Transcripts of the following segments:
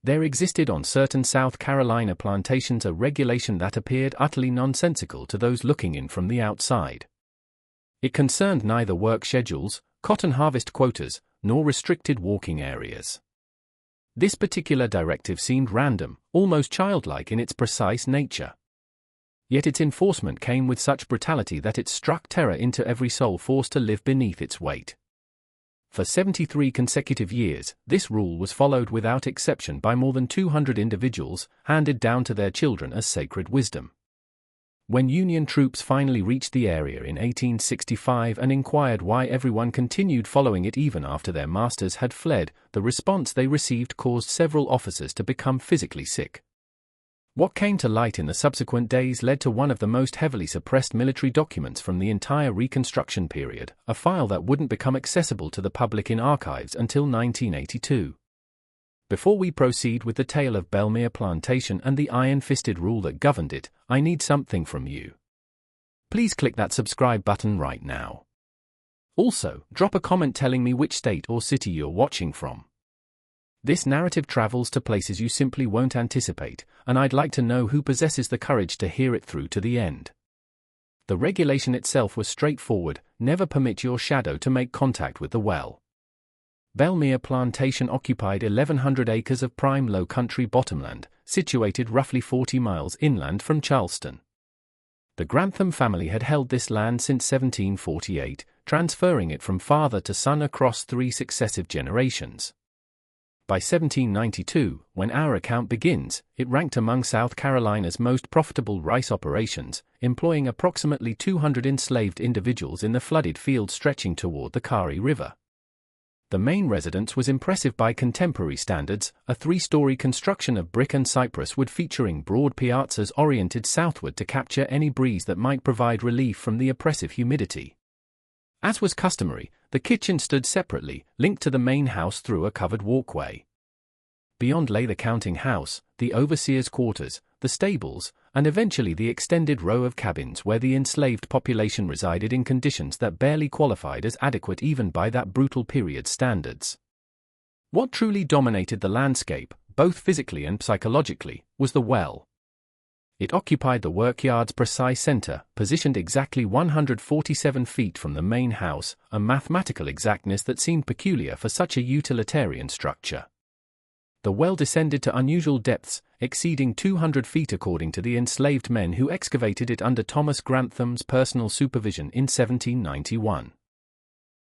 There existed on certain South Carolina plantations a regulation that appeared utterly nonsensical to those looking in from the outside. It concerned neither work schedules, cotton harvest quotas, nor restricted walking areas. This particular directive seemed random, almost childlike in its precise nature. Yet its enforcement came with such brutality that it struck terror into every soul forced to live beneath its weight. For 73 consecutive years, this rule was followed without exception by more than 200 individuals, handed down to their children as sacred wisdom. When Union troops finally reached the area in 1865 and inquired why everyone continued following it even after their masters had fled, the response they received caused several officers to become physically sick. What came to light in the subsequent days led to one of the most heavily suppressed military documents from the entire Reconstruction period, a file that wouldn't become accessible to the public in archives until 1982. Before we proceed with the tale of Belmere Plantation and the iron-fisted rule that governed it, I need something from you. Please click that subscribe button right now. Also, drop a comment telling me which state or city you're watching from. This narrative travels to places you simply won't anticipate, and I'd like to know who possesses the courage to hear it through to the end. The regulation itself was straightforward: never permit your shadow to make contact with the well. Belmere Plantation occupied 1,100 acres of prime low-country bottomland, situated roughly 40 miles inland from Charleston. The Grantham family had held this land since 1748, transferring it from father to son across 3 successive generations. By 1792, when our account begins, it ranked among South Carolina's most profitable rice operations, employing approximately 200 enslaved individuals in the flooded fields stretching toward the Kari River. The main residence was impressive by contemporary standards, a 3-story construction of brick and cypress wood featuring broad piazzas oriented southward to capture any breeze that might provide relief from the oppressive humidity. As was customary, the kitchen stood separately, linked to the main house through a covered walkway. Beyond lay the counting house, the overseer's quarters, the stables, and eventually the extended row of cabins where the enslaved population resided in conditions that barely qualified as adequate even by that brutal period's standards. What truly dominated the landscape, both physically and psychologically, was the well. It occupied the workyard's precise center, positioned exactly 147 feet from the main house, a mathematical exactness that seemed peculiar for such a utilitarian structure. The well descended to unusual depths, exceeding 200 feet according to the enslaved men who excavated it under Thomas Grantham's personal supervision in 1791.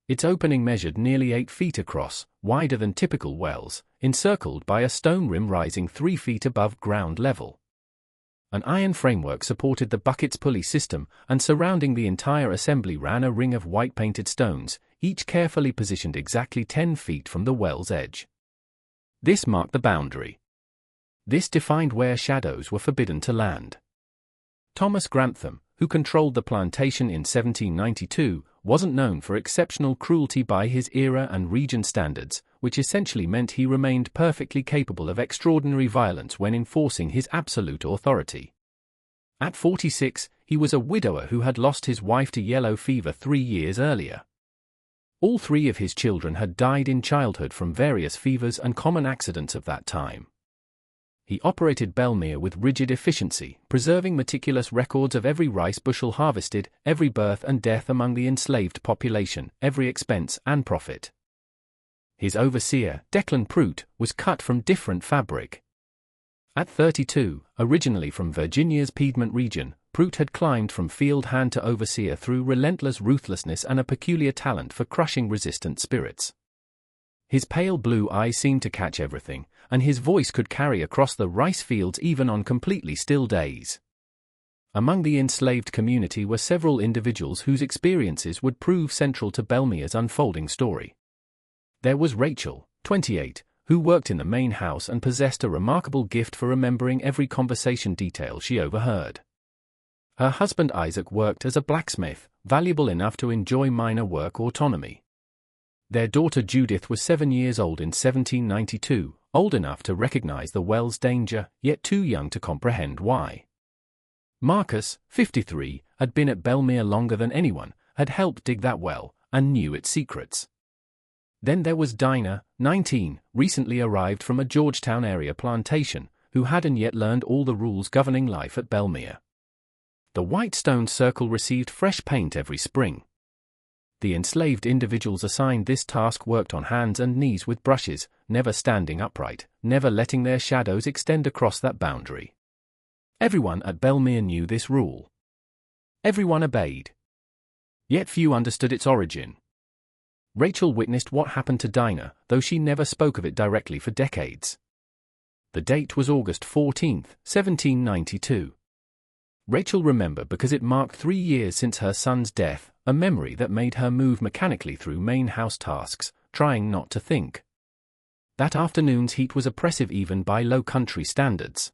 Its opening measured nearly 8 feet across, wider than typical wells, encircled by a stone rim rising 3 feet above ground level. An iron framework supported the bucket's pulley system, and surrounding the entire assembly ran a ring of white-painted stones, each carefully positioned exactly 10 feet from the well's edge. This marked the boundary. This defined where shadows were forbidden to land. Thomas Grantham, who controlled the plantation in 1792, wasn't known for exceptional cruelty by his era and region standards, which essentially meant he remained perfectly capable of extraordinary violence when enforcing his absolute authority. At 46, he was a widower who had lost his wife to yellow fever 3 years earlier. All 3 of his children had died in childhood from various fevers and common accidents of that time. He operated Belmere with rigid efficiency, preserving meticulous records of every rice bushel harvested, every birth and death among the enslaved population, every expense and profit. His overseer, Declan Prout, was cut from different fabric. At 32, originally from Virginia's Piedmont region, Prout had climbed from field hand to overseer through relentless ruthlessness and a peculiar talent for crushing resistant spirits. His pale blue eyes seemed to catch everything, and his voice could carry across the rice fields even on completely still days. Among the enslaved community were several individuals whose experiences would prove central to Belmere's unfolding story. There was Rachel, 28, who worked in the main house and possessed a remarkable gift for remembering every conversation detail she overheard. Her husband Isaac worked as a blacksmith, valuable enough to enjoy minor work autonomy. Their daughter Judith was 7 years old in 1792, old enough to recognize the well's danger, yet too young to comprehend why. Marcus, 53, had been at Belmere longer than anyone, had helped dig that well, and knew its secrets. Then there was Dinah, 19, recently arrived from a Georgetown area plantation, who hadn't yet learned all the rules governing life at Belmere. The white stone circle received fresh paint every spring. The enslaved individuals assigned this task worked on hands and knees with brushes, never standing upright, never letting their shadows extend across that boundary. Everyone at Belmere knew this rule. Everyone obeyed. Yet few understood its origin. Rachel witnessed what happened to Dinah, though she never spoke of it directly for decades. The date was August 14, 1792. Rachel remembered because it marked 3 years since her son's death, a memory that made her move mechanically through main house tasks, trying not to think. That afternoon's heat was oppressive even by low country standards.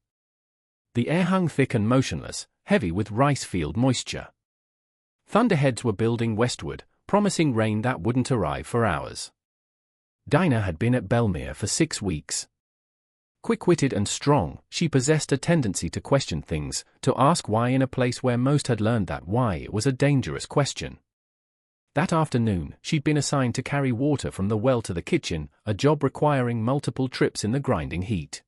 The air hung thick and motionless, heavy with rice field moisture. Thunderheads were building westward, promising rain that wouldn't arrive for hours. Dinah had been at Belmere for 6 weeks. Quick-witted and strong, she possessed a tendency to question things, to ask why in a place where most had learned that why it was a dangerous question. That afternoon, she'd been assigned to carry water from the well to the kitchen, a job requiring multiple trips in the grinding heat.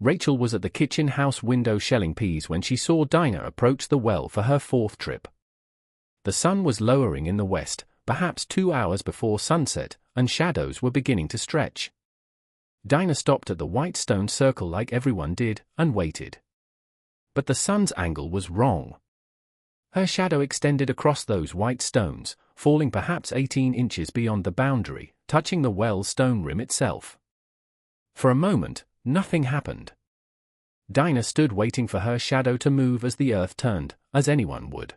Rachel was at the kitchen house window shelling peas when she saw Dinah approach the well for her 4th trip. The sun was lowering in the west, perhaps 2 hours before sunset, and shadows were beginning to stretch. Dinah stopped at the white stone circle like everyone did, and waited. But the sun's angle was wrong. Her shadow extended across those white stones, falling perhaps 18 inches beyond the boundary, touching the well's stone rim itself. For a moment, nothing happened. Dinah stood waiting for her shadow to move as the earth turned, as anyone would.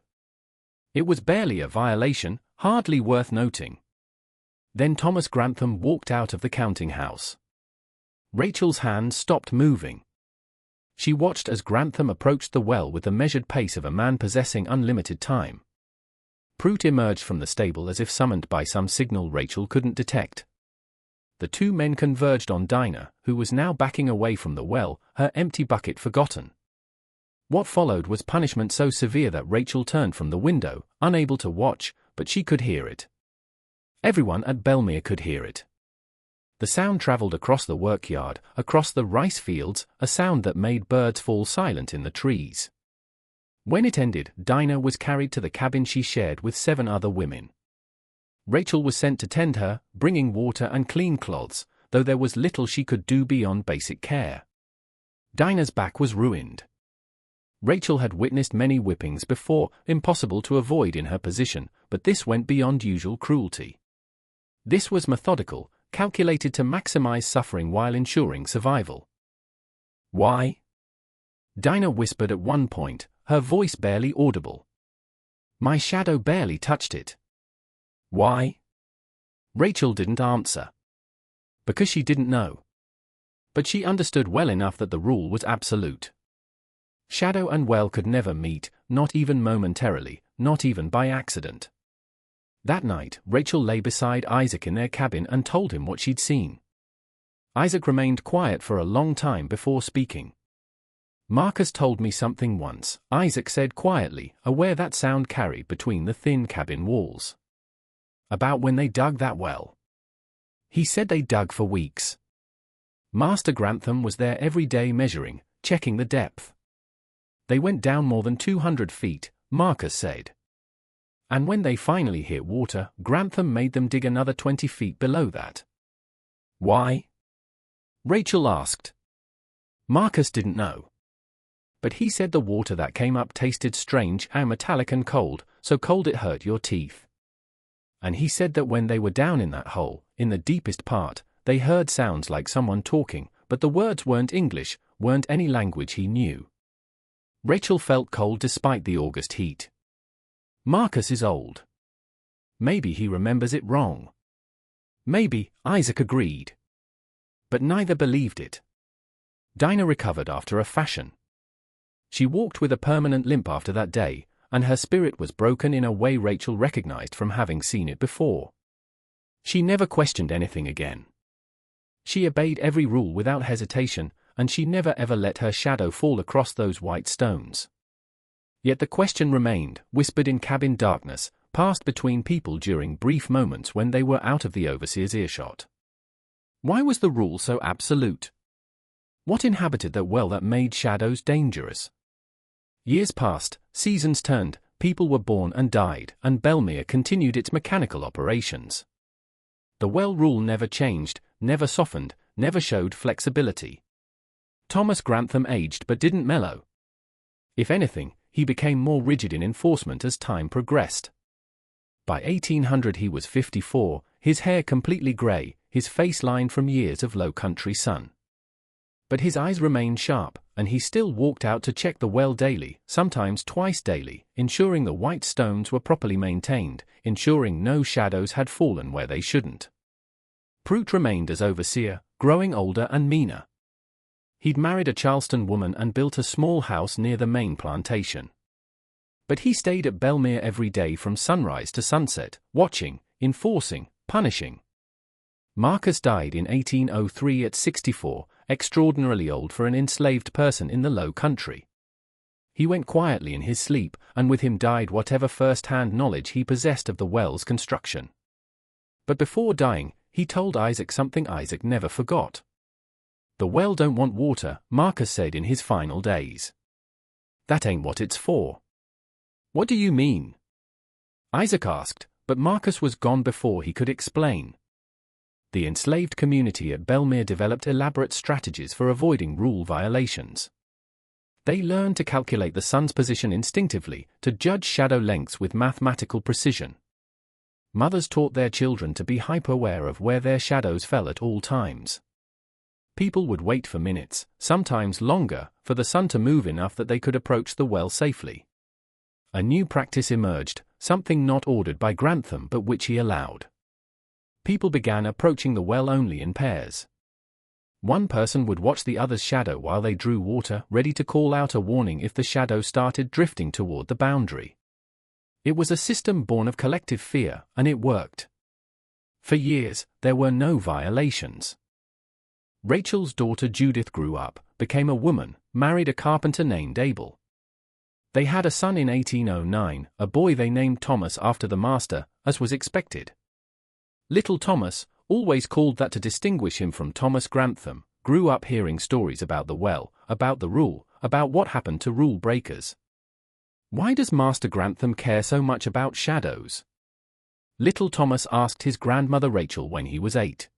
It was barely a violation, hardly worth noting. Then Thomas Grantham walked out of the counting house. Rachel's hands stopped moving. She watched as Grantham approached the well with the measured pace of a man possessing unlimited time. Prout emerged from the stable as if summoned by some signal Rachel couldn't detect. The 2 men converged on Dinah, who was now backing away from the well, her empty bucket forgotten. What followed was punishment so severe that Rachel turned from the window, unable to watch, but she could hear it. Everyone at Belmere could hear it. The sound traveled across the workyard, across the rice fields, a sound that made birds fall silent in the trees. When it ended, Dinah was carried to the cabin she shared with 7 other women. Rachel was sent to tend her, bringing water and clean cloths, though there was little she could do beyond basic care. Dinah's back was ruined. Rachel had witnessed many whippings before, impossible to avoid in her position, but this went beyond usual cruelty. This was methodical, calculated to maximize suffering while ensuring survival. Why? Dinah whispered at one point, her voice barely audible. My shadow barely touched it. Why? Rachel didn't answer. Because she didn't know. But she understood well enough that the rule was absolute. Shadow and well could never meet, not even momentarily, not even by accident. That night, Rachel lay beside Isaac in their cabin and told him what she'd seen. Isaac remained quiet for a long time before speaking. Marcus told me something once, Isaac said quietly, aware that sound carried between the thin cabin walls. About when they dug that well. He said they dug for weeks. Master Grantham was there every day measuring, checking the depth. They went down more than 200 feet, Marcus said. And when they finally hit water, Grantham made them dig another 20 feet below that. Why? Rachel asked. Marcus didn't know. But he said the water that came up tasted strange and metallic and cold, so cold it hurt your teeth. And he said that when they were down in that hole, in the deepest part, they heard sounds like someone talking, but the words weren't English, weren't any language he knew. Rachel felt cold despite the August heat. Marcus is old. Maybe he remembers it wrong. Maybe, Isaac agreed. But neither believed it. Dinah recovered after a fashion. She walked with a permanent limp after that day, and her spirit was broken in a way Rachel recognized from having seen it before. She never questioned anything again. She obeyed every rule without hesitation, and she never ever let her shadow fall across those white stones. Yet the question remained, whispered in cabin darkness, passed between people during brief moments when they were out of the overseer's earshot. Why was the rule so absolute? What inhabited that well that made shadows dangerous? Years passed, seasons turned, people were born and died, and Belmere continued its mechanical operations. The well rule never changed, never softened, never showed flexibility. Thomas Grantham aged but didn't mellow. If anything, he became more rigid in enforcement as time progressed. By 1800 he was 54, his hair completely grey, his face lined from years of low-country sun. But his eyes remained sharp, and he still walked out to check the well daily, sometimes twice daily, ensuring the white stones were properly maintained, ensuring no shadows had fallen where they shouldn't. Prout remained as overseer, growing older and meaner. He'd married a Charleston woman and built a small house near the main plantation. But he stayed at Belmere every day from sunrise to sunset, watching, enforcing, punishing. Marcus died in 1803 at 64, extraordinarily old for an enslaved person in the Low Country. He went quietly in his sleep, and with him died whatever first-hand knowledge he possessed of the well's construction. But before dying, he told Isaac something Isaac never forgot. "The well don't want water," Marcus said in his final days. "That ain't what it's for." "What do you mean?" Isaac asked, but Marcus was gone before he could explain. The enslaved community at Belmere developed elaborate strategies for avoiding rule violations. They learned to calculate the sun's position instinctively, to judge shadow lengths with mathematical precision. Mothers taught their children to be hyper-aware of where their shadows fell at all times. People would wait for minutes, sometimes longer, for the sun to move enough that they could approach the well safely. A new practice emerged, something not ordered by Grantham but which he allowed. People began approaching the well only in pairs. One person would watch the other's shadow while they drew water, ready to call out a warning if the shadow started drifting toward the boundary. It was a system born of collective fear, and it worked. For years, there were no violations. Rachel's daughter Judith grew up, became a woman, married a carpenter named Abel. They had a son in 1809, a boy they named Thomas after the master, as was expected. Little Thomas, always called that to distinguish him from Thomas Grantham, grew up hearing stories about the well, about the rule, about what happened to rule breakers. Why does Master Grantham care so much about shadows? Little Thomas asked his grandmother Rachel when he was 8.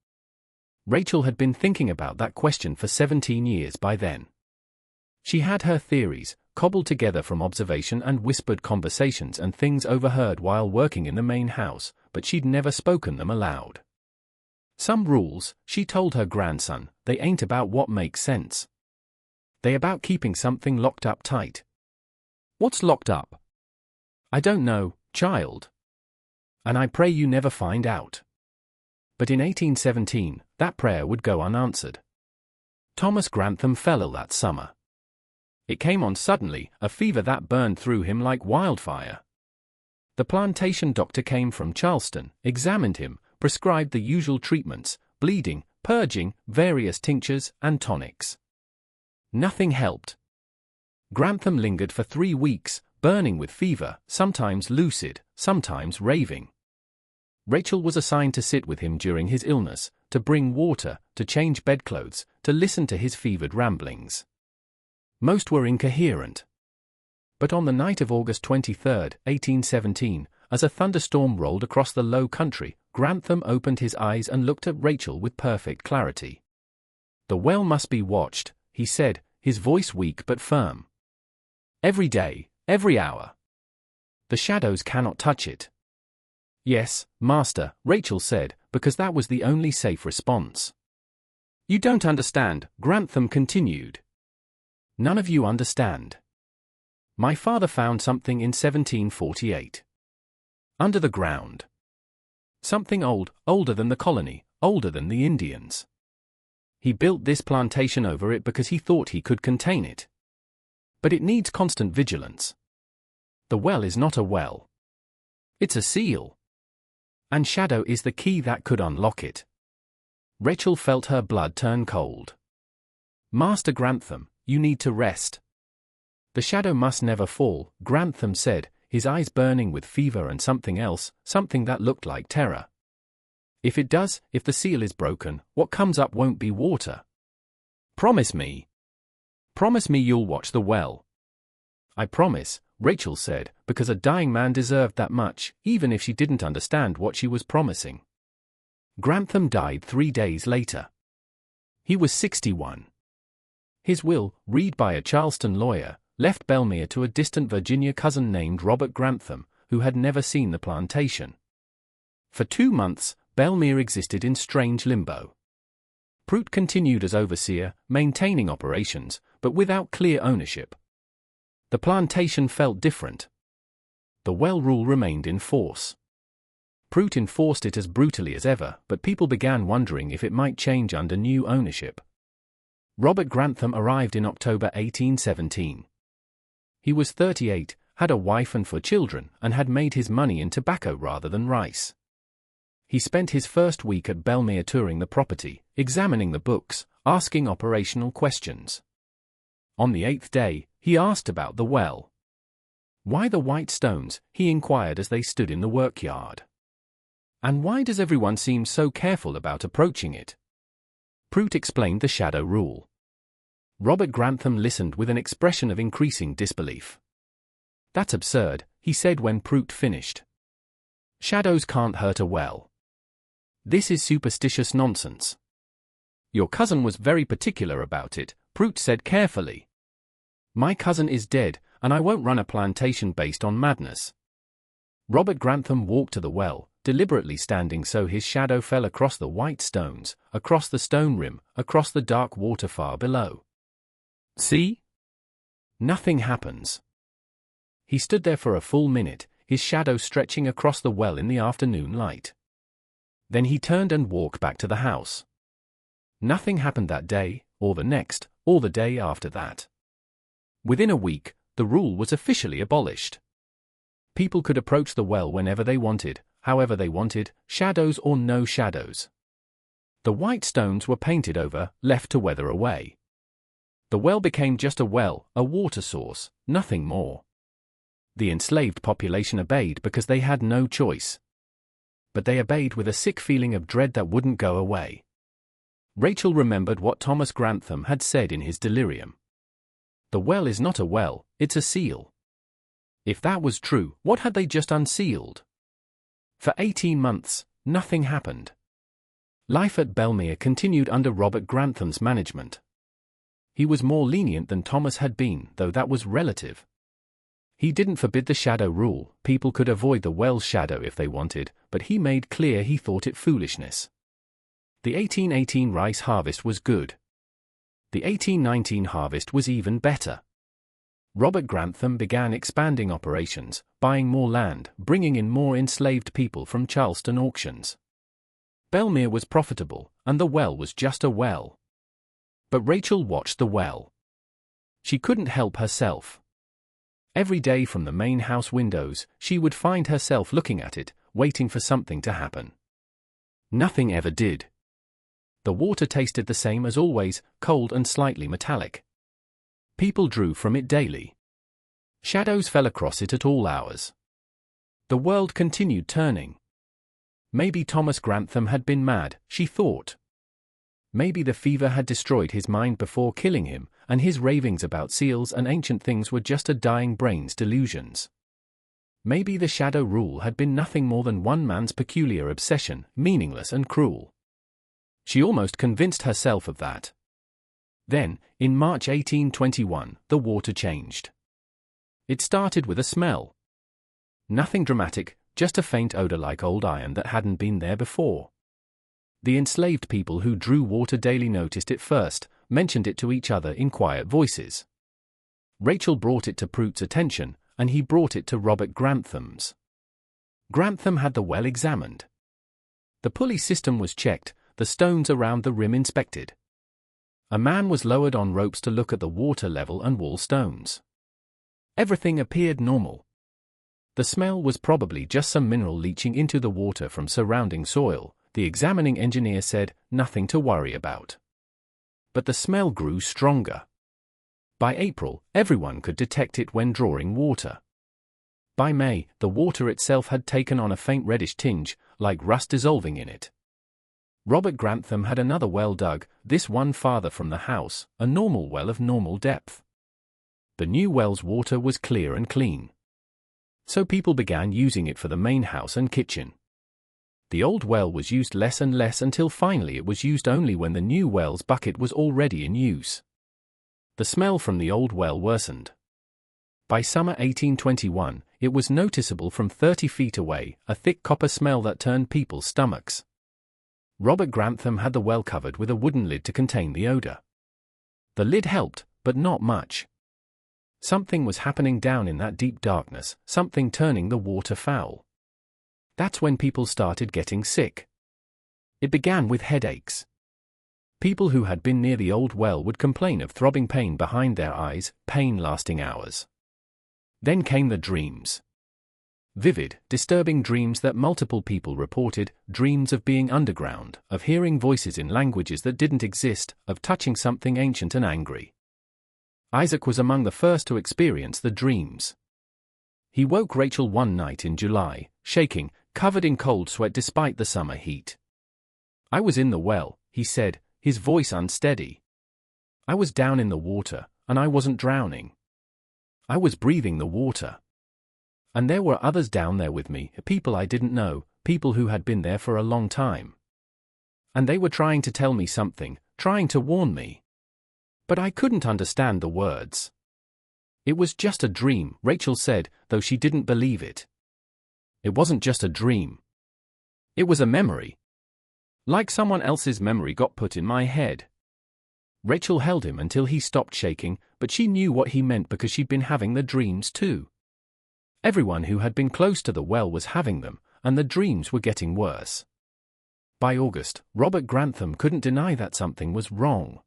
Rachel had been thinking about that question for 17 years by then. She had her theories, cobbled together from observation and whispered conversations and things overheard while working in the main house, but she'd never spoken them aloud. Some rules, she told her grandson, they ain't about what makes sense. They about keeping something locked up tight. What's locked up? I don't know, child. And I pray you never find out. But in 1817, that prayer would go unanswered. Thomas Grantham fell ill that summer. It came on suddenly, a fever that burned through him like wildfire. The plantation doctor came from Charleston, examined him, prescribed the usual treatments, bleeding, purging, various tinctures, and tonics. Nothing helped. Grantham lingered for 3 weeks, burning with fever, sometimes lucid, sometimes raving. Rachel was assigned to sit with him during his illness, to bring water, to change bedclothes, to listen to his fevered ramblings. Most were incoherent. But on the night of August 23, 1817, as a thunderstorm rolled across the low country, Grantham opened his eyes and looked at Rachel with perfect clarity. "The well must be watched," he said, his voice weak but firm. "Every day, every hour. The shadows cannot touch it." "Yes, master," Rachel said, because that was the only safe response. "You don't understand," Grantham continued. "None of you understand. My father found something in 1748. Under the ground. Something old, older than the colony, older than the Indians. He built this plantation over it because he thought he could contain it. But it needs constant vigilance. The well is not a well. It's a seal. And shadow is the key that could unlock it." Rachel felt her blood turn cold. "Master Grantham, you need to rest. The shadow must never fall," Grantham said, his eyes burning with fever and something else, something that looked like terror. If the seal is broken, what comes up won't be water. Promise me. Promise me you'll watch the well. I promise, Rachel said, because a dying man deserved that much, even if she didn't understand what she was promising. Grantham died 3 days later. He was 61. His will, read by a Charleston lawyer, left Belmere to a distant Virginia cousin named Robert Grantham, who had never seen the plantation. For 2 months, Belmere existed in strange limbo. Prout continued as overseer, maintaining operations, but without clear ownership. The plantation felt different. The well rule remained in force. Prout enforced it as brutally as ever, but people began wondering if it might change under new ownership. Robert Grantham arrived in October 1817. He was 38, had a wife and 4 children, and had made his money in tobacco rather than rice. He spent his first week at Belmere touring the property, examining the books, asking operational questions. On the 8th day, he asked about the well. Why the white stones, he inquired as they stood in the workyard. And why does everyone seem so careful about approaching it? Prout explained the shadow rule. Robert Grantham listened with an expression of increasing disbelief. That's absurd, he said when Prout finished. Shadows can't hurt a well. This is superstitious nonsense. Your cousin was very particular about it, Prout said carefully. My cousin is dead, and I won't run a plantation based on madness. Robert Grantham walked to the well, deliberately standing so his shadow fell across the white stones, across the stone rim, across the dark water far below. See? Nothing happens. He stood there for a full minute, his shadow stretching across the well in the afternoon light. Then he turned and walked back to the house. Nothing happened that day, or the next, or the day after that. Within a week, the rule was officially abolished. People could approach the well whenever they wanted, however they wanted, shadows or no shadows. The white stones were painted over, left to weather away. The well became just a well, a water source, nothing more. The enslaved population obeyed because they had no choice. But they obeyed with a sick feeling of dread that wouldn't go away. Rachel remembered what Thomas Grantham had said in his delirium. The well is not a well, it's a seal. If that was true, what had they just unsealed? For 18 months, nothing happened. Life at Belmere continued under Robert Grantham's management. He was more lenient than Thomas had been, though that was relative. He didn't forbid the shadow rule, people could avoid the well's shadow if they wanted, but he made clear he thought it foolishness. The 1818 rice harvest was good. The 1819 harvest was even better. Robert Grantham began expanding operations, buying more land, bringing in more enslaved people from Charleston auctions. Belmere was profitable, and the well was just a well. But Rachel watched the well. She couldn't help herself. Every day from the main house windows, she would find herself looking at it, waiting for something to happen. Nothing ever did. The water tasted the same as always, cold and slightly metallic. People drew from it daily. Shadows fell across it at all hours. The world continued turning. Maybe Thomas Grantham had been mad, she thought. Maybe the fever had destroyed his mind before killing him, and his ravings about seals and ancient things were just a dying brain's delusions. Maybe the shadow rule had been nothing more than one man's peculiar obsession, meaningless and cruel. She almost convinced herself of that. Then, in March 1821, the water changed. It started with a smell. Nothing dramatic, just a faint odor like old iron that hadn't been there before. The enslaved people who drew water daily noticed it first, mentioned it to each other in quiet voices. Rachel brought it to Prout's attention, and he brought it to Robert Grantham's. Grantham had the well examined. The pulley system was checked, the stones around the rim inspected. A man was lowered on ropes to look at the water level and wall stones. Everything appeared normal. The smell was probably just some mineral leaching into the water from surrounding soil, the examining engineer said, nothing to worry about. But the smell grew stronger. By April, everyone could detect it when drawing water. By May, the water itself had taken on a faint reddish tinge, like rust dissolving in it. Robert Grantham had another well dug, this one farther from the house, a normal well of normal depth. The new well's water was clear and clean. So people began using it for the main house and kitchen. The old well was used less and less until finally it was used only when the new well's bucket was already in use. The smell from the old well worsened. By summer 1821, it was noticeable from 30 feet away, a thick copper smell that turned people's stomachs. Robert Grantham had the well covered with a wooden lid to contain the odor. The lid helped, but not much. Something was happening down in that deep darkness, something turning the water foul. That's when people started getting sick. It began with headaches. People who had been near the old well would complain of throbbing pain behind their eyes, pain lasting hours. Then came the dreams. Vivid, disturbing dreams that multiple people reported, dreams of being underground, of hearing voices in languages that didn't exist, of touching something ancient and angry. Isaac was among the first to experience the dreams. He woke Rachel one night in July, shaking, covered in cold sweat despite the summer heat. "I was in the well," he said, his voice unsteady. "I was down in the water, and I wasn't drowning. I was breathing the water. And there were others down there with me, people I didn't know, people who had been there for a long time. And they were trying to tell me something, trying to warn me. But I couldn't understand the words." "It was just a dream," Rachel said, though she didn't believe it. "It wasn't just a dream. It was a memory. Like someone else's memory got put in my head." Rachel held him until he stopped shaking, but she knew what he meant because she'd been having the dreams too. Everyone who had been close to the well was having them, and the dreams were getting worse. By August, Robert Grantham couldn't deny that something was wrong.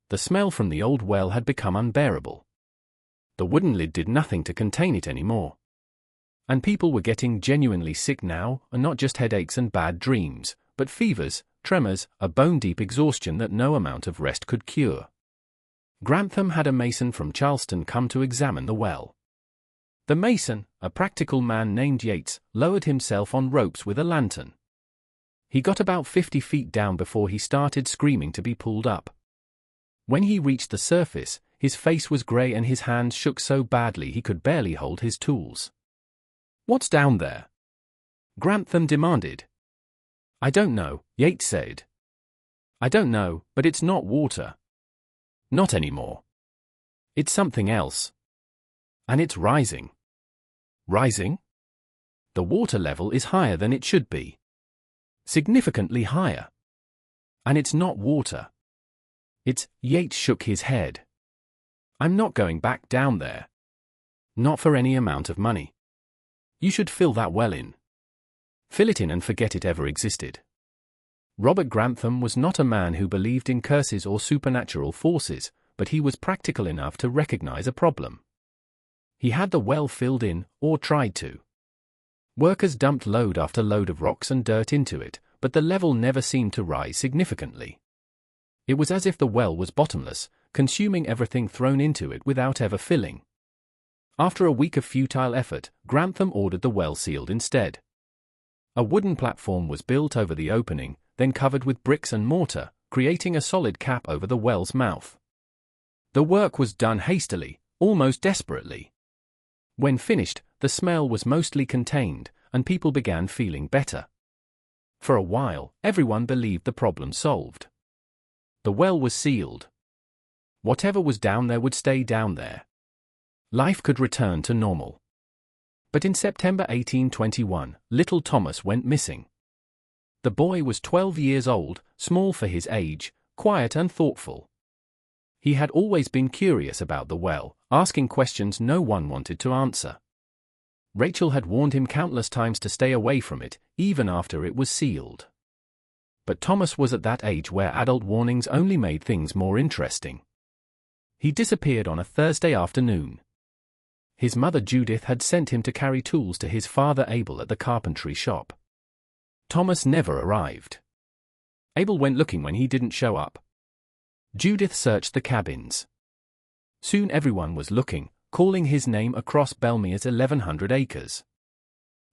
The smell from the old well had become unbearable. The wooden lid did nothing to contain it anymore. And people were getting genuinely sick now, and not just headaches and bad dreams, but fevers, tremors, a bone-deep exhaustion that no amount of rest could cure. Grantham had a mason from Charleston come to examine the well. The mason, a practical man named Yates, lowered himself on ropes with a lantern. He got about 50 feet down before he started screaming to be pulled up. When he reached the surface, his face was gray and his hands shook so badly he could barely hold his tools. "What's down there?" Grantham demanded. "I don't know," Yates said. "I don't know, but it's not water. Not anymore. It's something else. And it's rising." "Rising?" "The water level is higher than it should be. Significantly higher. And it's not water. It's—" Yates shook his head. "I'm not going back down there. Not for any amount of money. You should fill that well in. Fill it in and forget it ever existed." Robert Grantham was not a man who believed in curses or supernatural forces, but he was practical enough to recognize a problem. He had the well filled in, or tried to. Workers dumped load after load of rocks and dirt into it, but the level never seemed to rise significantly. It was as if the well was bottomless, consuming everything thrown into it without ever filling. After a week of futile effort, Grantham ordered the well sealed instead. A wooden platform was built over the opening, then covered with bricks and mortar, creating a solid cap over the well's mouth. The work was done hastily, almost desperately. When finished, the smell was mostly contained, and people began feeling better. For a while, everyone believed the problem solved. The well was sealed. Whatever was down there would stay down there. Life could return to normal. But in September 1821, little Thomas went missing. The boy was 12 years old, small for his age, quiet and thoughtful. He had always been curious about the well, asking questions no one wanted to answer. Rachel had warned him countless times to stay away from it, even after it was sealed. But Thomas was at that age where adult warnings only made things more interesting. He disappeared on a Thursday afternoon. His mother Judith had sent him to carry tools to his father Abel at the carpentry shop. Thomas never arrived. Abel went looking when he didn't show up. Judith searched the cabins. Soon everyone was looking, calling his name across Belmere's 1,100 acres.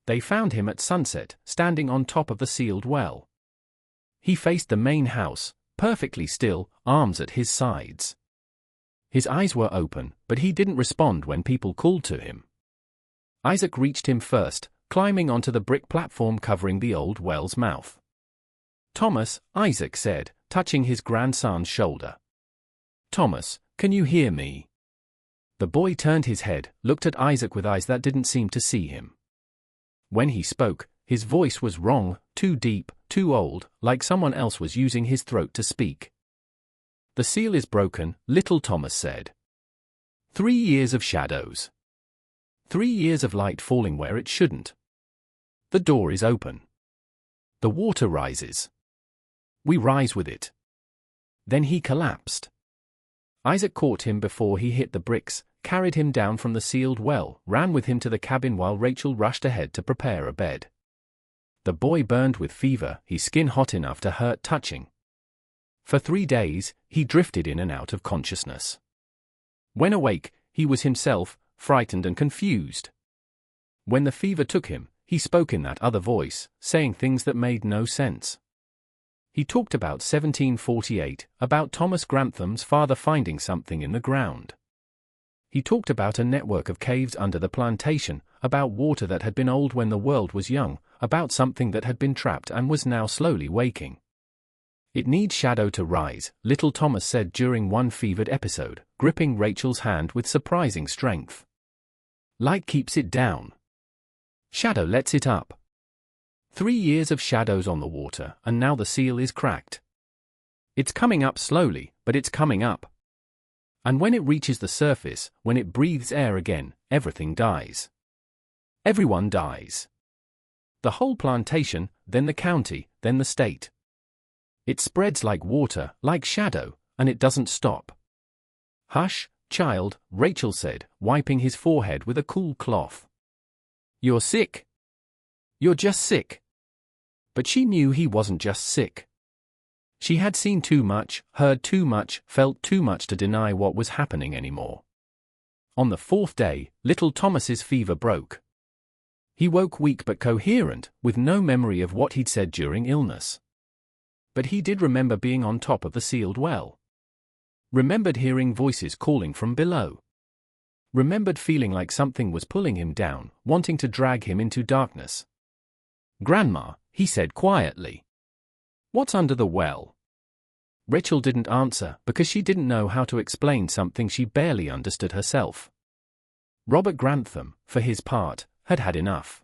They found him at sunset, standing on top of the sealed well. He faced the main house, perfectly still, arms at his sides. His eyes were open, but he didn't respond when people called to him. Isaac reached him first, climbing onto the brick platform covering the old well's mouth. "Thomas," Isaac said, touching his grandson's shoulder. "Thomas, can you hear me?" The boy turned his head, looked at Isaac with eyes that didn't seem to see him. When he spoke, his voice was wrong, too deep, too old, like someone else was using his throat to speak. "The seal is broken," little Thomas said. 3 years of shadows. 3 years of light falling where it shouldn't. The door is open. The water rises. We rise with it. Then he collapsed. Isaac caught him before he hit the bricks, carried him down from the sealed well, ran with him to the cabin while Rachel rushed ahead to prepare a bed. The boy burned with fever, his skin hot enough to hurt touching. For 3 days, he drifted in and out of consciousness. When awake, he was himself, frightened and confused. When the fever took him, he spoke in that other voice, saying things that made no sense. He talked about 1748, about Thomas Grantham's father finding something in the ground. He talked about a network of caves under the plantation, about water that had been old when the world was young, about something that had been trapped and was now slowly waking. "It needs shadow to rise," little Thomas said during one fevered episode, gripping Rachel's hand with surprising strength. "Light keeps it down. Shadow lets it up." 3 years of shadows on the water, and now the seal is cracked. It's coming up slowly, but it's coming up. And when it reaches the surface, when it breathes air again, everything dies. Everyone dies. The whole plantation, then the county, then the state. It spreads like water, like shadow, and it doesn't stop. "Hush, child," Rachel said, wiping his forehead with a cool cloth. "You're sick. You're just sick." But she knew he wasn't just sick. She had seen too much, heard too much, felt too much to deny what was happening anymore. On the 4th day, little Thomas's fever broke. He woke weak but coherent, with no memory of what he'd said during illness. But he did remember being on top of the sealed well. Remembered hearing voices calling from below. Remembered feeling like something was pulling him down, wanting to drag him into darkness. "Grandma," he said quietly. "What's under the well?" Rachel didn't answer because she didn't know how to explain something she barely understood herself. Robert Grantham, for his part, had had enough.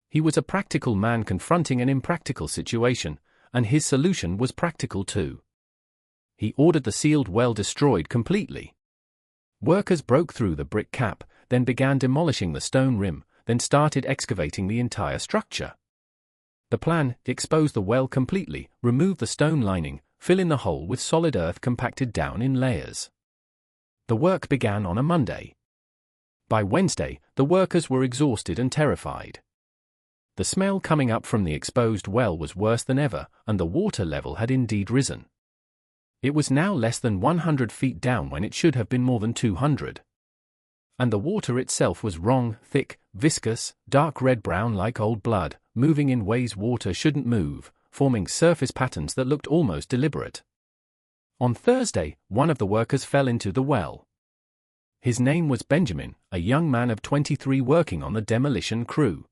He was a practical man confronting an impractical situation, and his solution was practical too. He ordered the sealed well destroyed completely. Workers broke through the brick cap, then began demolishing the stone rim, then started excavating the entire structure. The plan: expose the well completely, remove the stone lining, fill in the hole with solid earth compacted down in layers. The work began on a Monday. By Wednesday, the workers were exhausted and terrified. The smell coming up from the exposed well was worse than ever, and the water level had indeed risen. It was now less than 100 feet down when it should have been more than 200. And the water itself was wrong, thick, viscous, dark red-brown like old blood, moving in ways water shouldn't move, forming surface patterns that looked almost deliberate. On Thursday, one of the workers fell into the well. His name was Benjamin, a young man of 23 working on the demolition crew.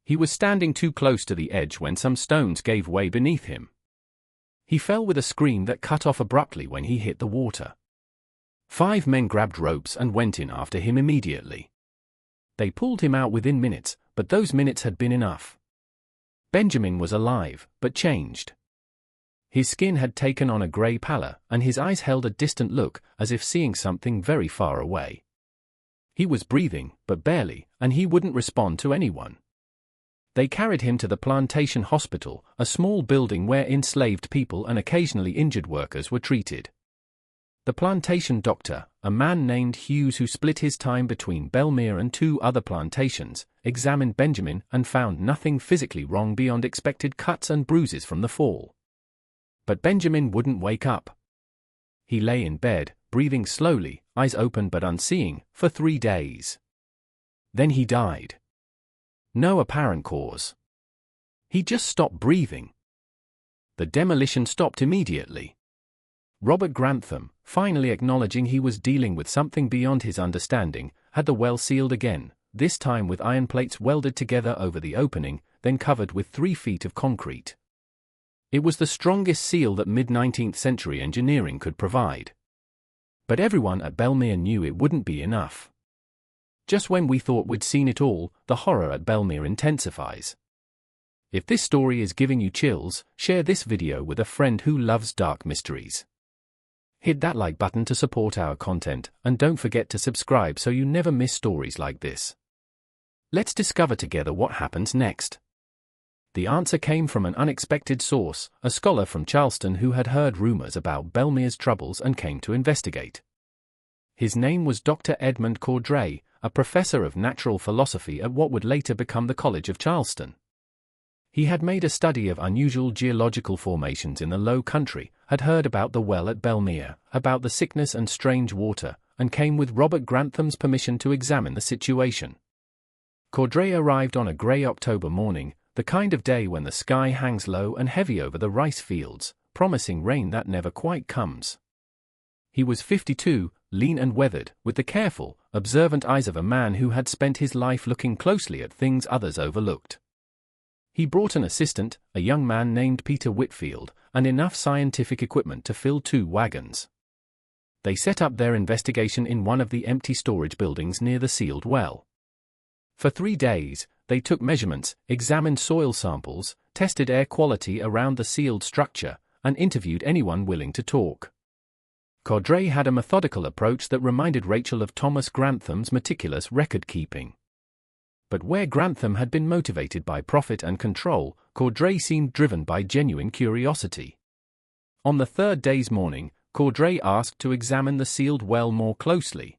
He was standing too close to the edge when some stones gave way beneath him. He fell with a scream that cut off abruptly when he hit the water. 5 men grabbed ropes and went in after him immediately. They pulled him out within minutes, but those minutes had been enough. Benjamin was alive, but changed. His skin had taken on a grey pallor, and his eyes held a distant look, as if seeing something very far away. He was breathing, but barely, and he wouldn't respond to anyone. They carried him to the Plantation Hospital, a small building where enslaved people and occasionally injured workers were treated. The plantation doctor, a man named Hughes who split his time between Belmere and 2 other plantations, examined Benjamin and found nothing physically wrong beyond expected cuts and bruises from the fall. But Benjamin wouldn't wake up. He lay in bed, breathing slowly, eyes open but unseeing, for 3 days. Then he died. No apparent cause. He just stopped breathing. The demolition stopped immediately. Robert Grantham, finally acknowledging he was dealing with something beyond his understanding, had the well sealed again, this time with iron plates welded together over the opening, then covered with 3 feet of concrete. It was the strongest seal that mid-19th century engineering could provide. But everyone at Belmere knew it wouldn't be enough. Just when we thought we'd seen it all, the horror at Belmere intensifies. If this story is giving you chills, share this video with a friend who loves dark mysteries. Hit that like button to support our content, and don't forget to subscribe so you never miss stories like this. Let's discover together what happens next. The answer came from an unexpected source, a scholar from Charleston who had heard rumors about Belmere's troubles and came to investigate. His name was Dr. Edmund Cordray, a professor of natural philosophy at what would later become the College of Charleston. He had made a study of unusual geological formations in the Low Country, had heard about the well at Belmere, about the sickness and strange water, and came with Robert Grantham's permission to examine the situation. Cordray arrived on a grey October morning, the kind of day when the sky hangs low and heavy over the rice fields, promising rain that never quite comes. He was 52, lean and weathered, with the careful, observant eyes of a man who had spent his life looking closely at things others overlooked. He brought an assistant, a young man named Peter Whitfield, and enough scientific equipment to fill 2 wagons. They set up their investigation in one of the empty storage buildings near the sealed well. For 3 days, they took measurements, examined soil samples, tested air quality around the sealed structure, and interviewed anyone willing to talk. Cordray had a methodical approach that reminded Rachel of Thomas Grantham's meticulous record-keeping. But where Grantham had been motivated by profit and control, Cordray seemed driven by genuine curiosity. On the 3rd day's morning, Cordray asked to examine the sealed well more closely.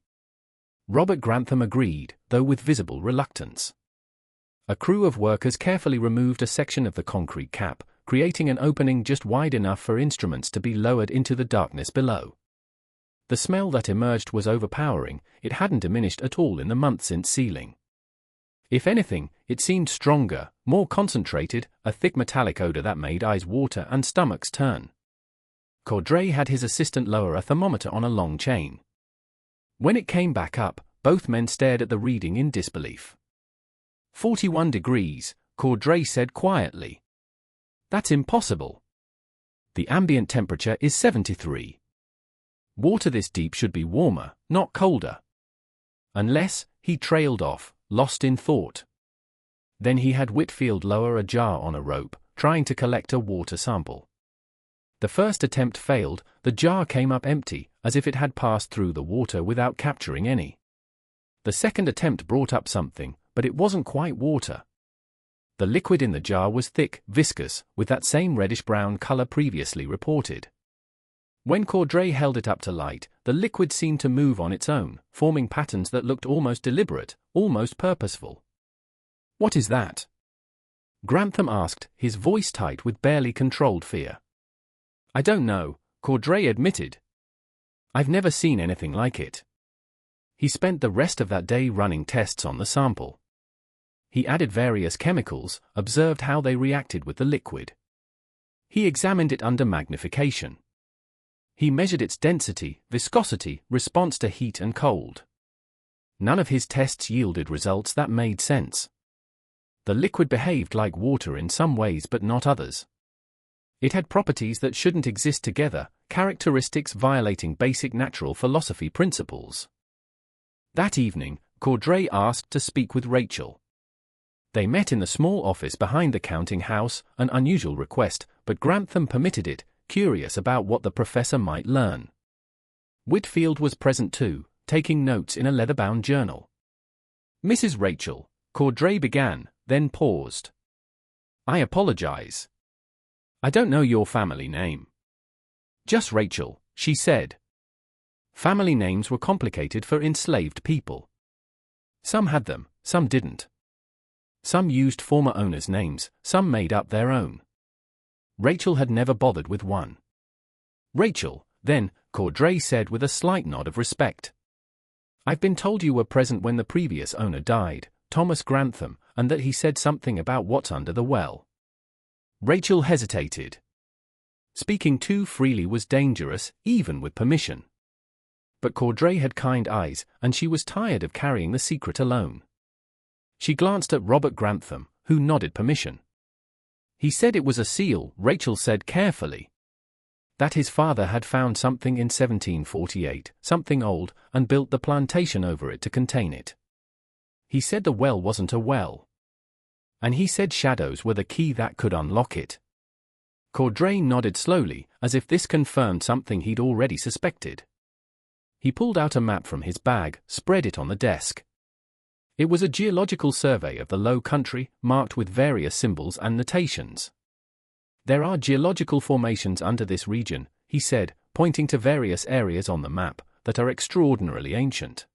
Robert Grantham agreed, though with visible reluctance. A crew of workers carefully removed a section of the concrete cap, creating an opening just wide enough for instruments to be lowered into the darkness below. The smell that emerged was overpowering. It hadn't diminished at all in the months since sealing. If anything, it seemed stronger, more concentrated, a thick metallic odor that made eyes water and stomachs turn. Cordray had his assistant lower a thermometer on a long chain. When it came back up, both men stared at the reading in disbelief. 41 degrees, Cordray said quietly. That's impossible. The ambient temperature is 73. Water this deep should be warmer, not colder. Unless, he trailed off, lost in thought. Then he had Whitfield lower a jar on a rope, trying to collect a water sample. The first attempt failed, the jar came up empty, as if it had passed through the water without capturing any. The second attempt brought up something, but it wasn't quite water. The liquid in the jar was thick, viscous, with that same reddish-brown color previously reported. When Cordray held it up to light, the liquid seemed to move on its own, forming patterns that looked almost deliberate, almost purposeful. "What is that?" Grantham asked, his voice tight with barely controlled fear. "I don't know," Cordray admitted. "I've never seen anything like it." He spent the rest of that day running tests on the sample. He added various chemicals, observed how they reacted with the liquid. He examined it under magnification. He measured its density, viscosity, response to heat and cold. None of his tests yielded results that made sense. The liquid behaved like water in some ways but not others. It had properties that shouldn't exist together, characteristics violating basic natural philosophy principles. That evening, Cordray asked to speak with Rachel. They met in the small office behind the counting house, an unusual request, but Grantham permitted it, curious about what the professor might learn. Whitfield was present too, taking notes in a leather-bound journal. "Mrs. Rachel," Cordray began, then paused. "I apologize. I don't know your family name." "Just Rachel," she said. Family names were complicated for enslaved people. Some had them, some didn't. Some used former owners' names, some made up their own. Rachel had never bothered with one. "Rachel," then, Caudray said with a slight nod of respect. "I've been told you were present when the previous owner died, Thomas Grantham, and that he said something about what's under the well." Rachel hesitated. Speaking too freely was dangerous, even with permission. But Caudray had kind eyes, and she was tired of carrying the secret alone. She glanced at Robert Grantham, who nodded permission. "He said it was a seal," Rachel said carefully. "That his father had found something in 1748, something old, and built the plantation over it to contain it. He said the well wasn't a well. And he said shadows were the key that could unlock it." Caudray nodded slowly, as if this confirmed something he'd already suspected. He pulled out a map from his bag, spread it on the desk. It was a geological survey of the Low Country, marked with various symbols and notations. "There are geological formations under this region," he said, pointing to various areas on the map, "that are extraordinarily ancient.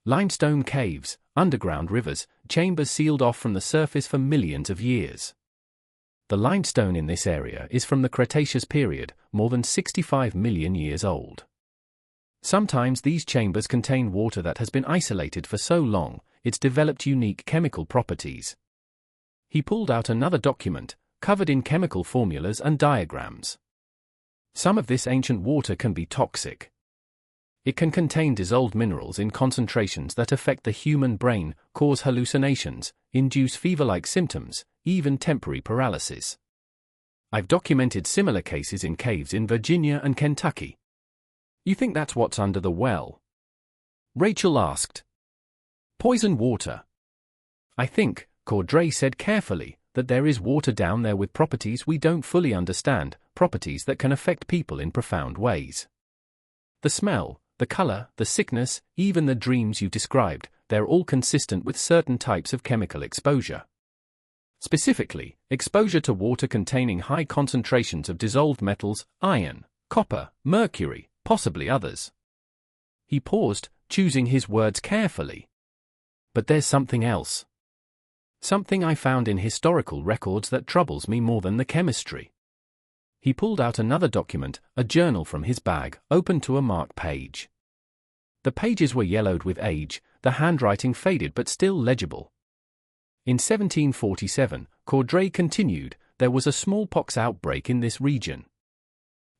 Limestone caves, underground rivers, chambers sealed off from the surface for millions of years. The limestone in this area is from the Cretaceous period, more than 65 million years old. Sometimes these chambers contain water that has been isolated for so long, it's developed unique chemical properties." He pulled out another document, covered in chemical formulas and diagrams. "Some of this ancient water can be toxic. It can contain dissolved minerals in concentrations that affect the human brain, cause hallucinations, induce fever-like symptoms, even temporary paralysis. I've documented similar cases in caves in Virginia and Kentucky." "You think that's what's under the well?" Rachel asked. "Poison water. I think," Caudray said carefully, "that there is water down there with properties we don't fully understand, properties that can affect people in profound ways. The smell, the color, the sickness, even the dreams you described, they're all consistent with certain types of chemical exposure. Specifically, exposure to water containing high concentrations of dissolved metals, iron, copper, mercury, possibly others." He paused, choosing his words carefully. "But there's something else. Something I found in historical records that troubles me more than the chemistry." He pulled out another document, a journal from his bag, opened to a marked page. The pages were yellowed with age, the handwriting faded but still legible. "In 1747, Caudray continued, there was a smallpox outbreak in this region.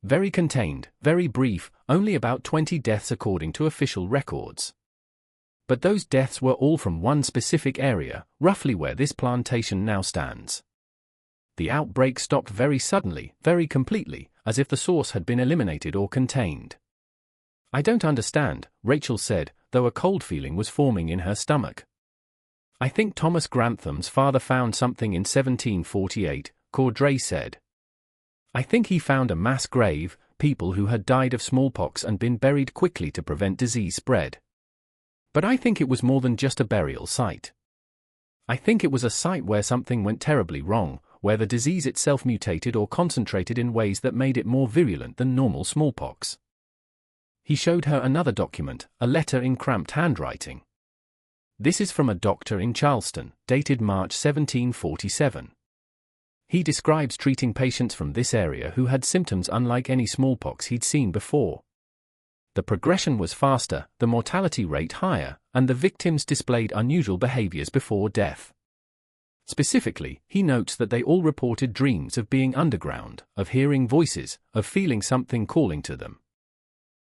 Very contained, very brief, only about 20 deaths according to official records. But those deaths were all from one specific area, roughly where this plantation now stands. The outbreak stopped very suddenly, very completely, as if the source had been eliminated or contained." "I don't understand," Rachel said, though a cold feeling was forming in her stomach. "I think Thomas Grantham's father found something in 1748, Caudray said. I think he found a mass grave, people who had died of smallpox and been buried quickly to prevent disease spread. But I think it was more than just a burial site. I think it was a site where something went terribly wrong, where the disease itself mutated or concentrated in ways that made it more virulent than normal smallpox." He showed her another document, a letter in cramped handwriting. "This is from a doctor in Charleston, dated March 1747. He describes treating patients from this area who had symptoms unlike any smallpox he'd seen before. The progression was faster, the mortality rate higher, and the victims displayed unusual behaviors before death. Specifically, he notes that they all reported dreams of being underground, of hearing voices, of feeling something calling to them."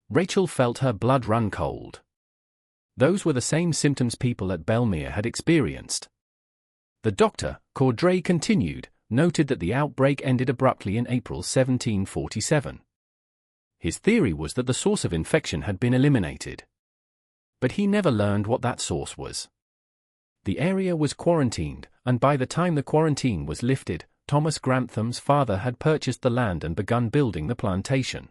Rachel felt her blood run cold. Those were the same symptoms people at Belmere had experienced. The doctor, Caudray continued, noted that the outbreak ended abruptly in April 1747. His theory was that the source of infection had been eliminated. But he never learned what that source was. The area was quarantined, and by the time the quarantine was lifted, Thomas Grantham's father had purchased the land and begun building the plantation.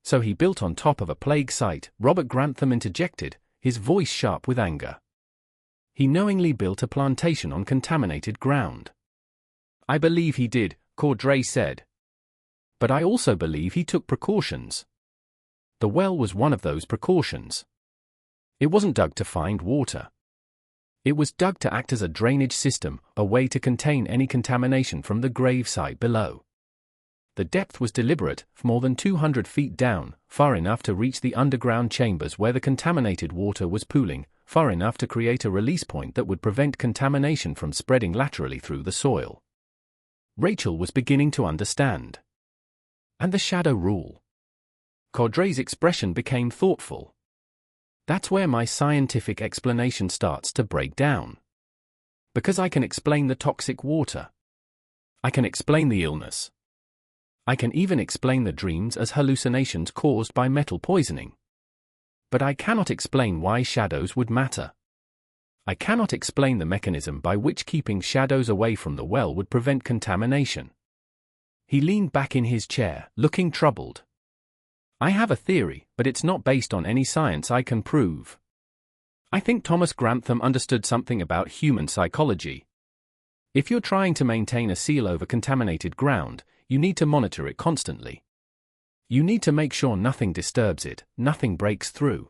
"So he built on top of a plague site," Robert Grantham interjected, his voice sharp with anger. "He knowingly built a plantation on contaminated ground." "I believe he did," Caudray said. "But I also believe he took precautions. The well was one of those precautions. It wasn't dug to find water. It was dug to act as a drainage system, a way to contain any contamination from the grave site below. The depth was deliberate, more than 200 feet down, far enough to reach the underground chambers where the contaminated water was pooling, far enough to create a release point that would prevent contamination from spreading laterally through the soil. Rachel was beginning to understand. And the shadow rule. Caudrey's expression became thoughtful. That's where my scientific explanation starts to break down. Because I can explain the toxic water. I can explain the illness. I can even explain the dreams as hallucinations caused by metal poisoning. But I cannot explain why shadows would matter. I cannot explain the mechanism by which keeping shadows away from the well would prevent contamination. He leaned back in his chair, looking troubled. I have a theory, but it's not based on any science I can prove. I think Thomas Grantham understood something about human psychology. If you're trying to maintain a seal over contaminated ground, you need to monitor it constantly. You need to make sure nothing disturbs it, nothing breaks through.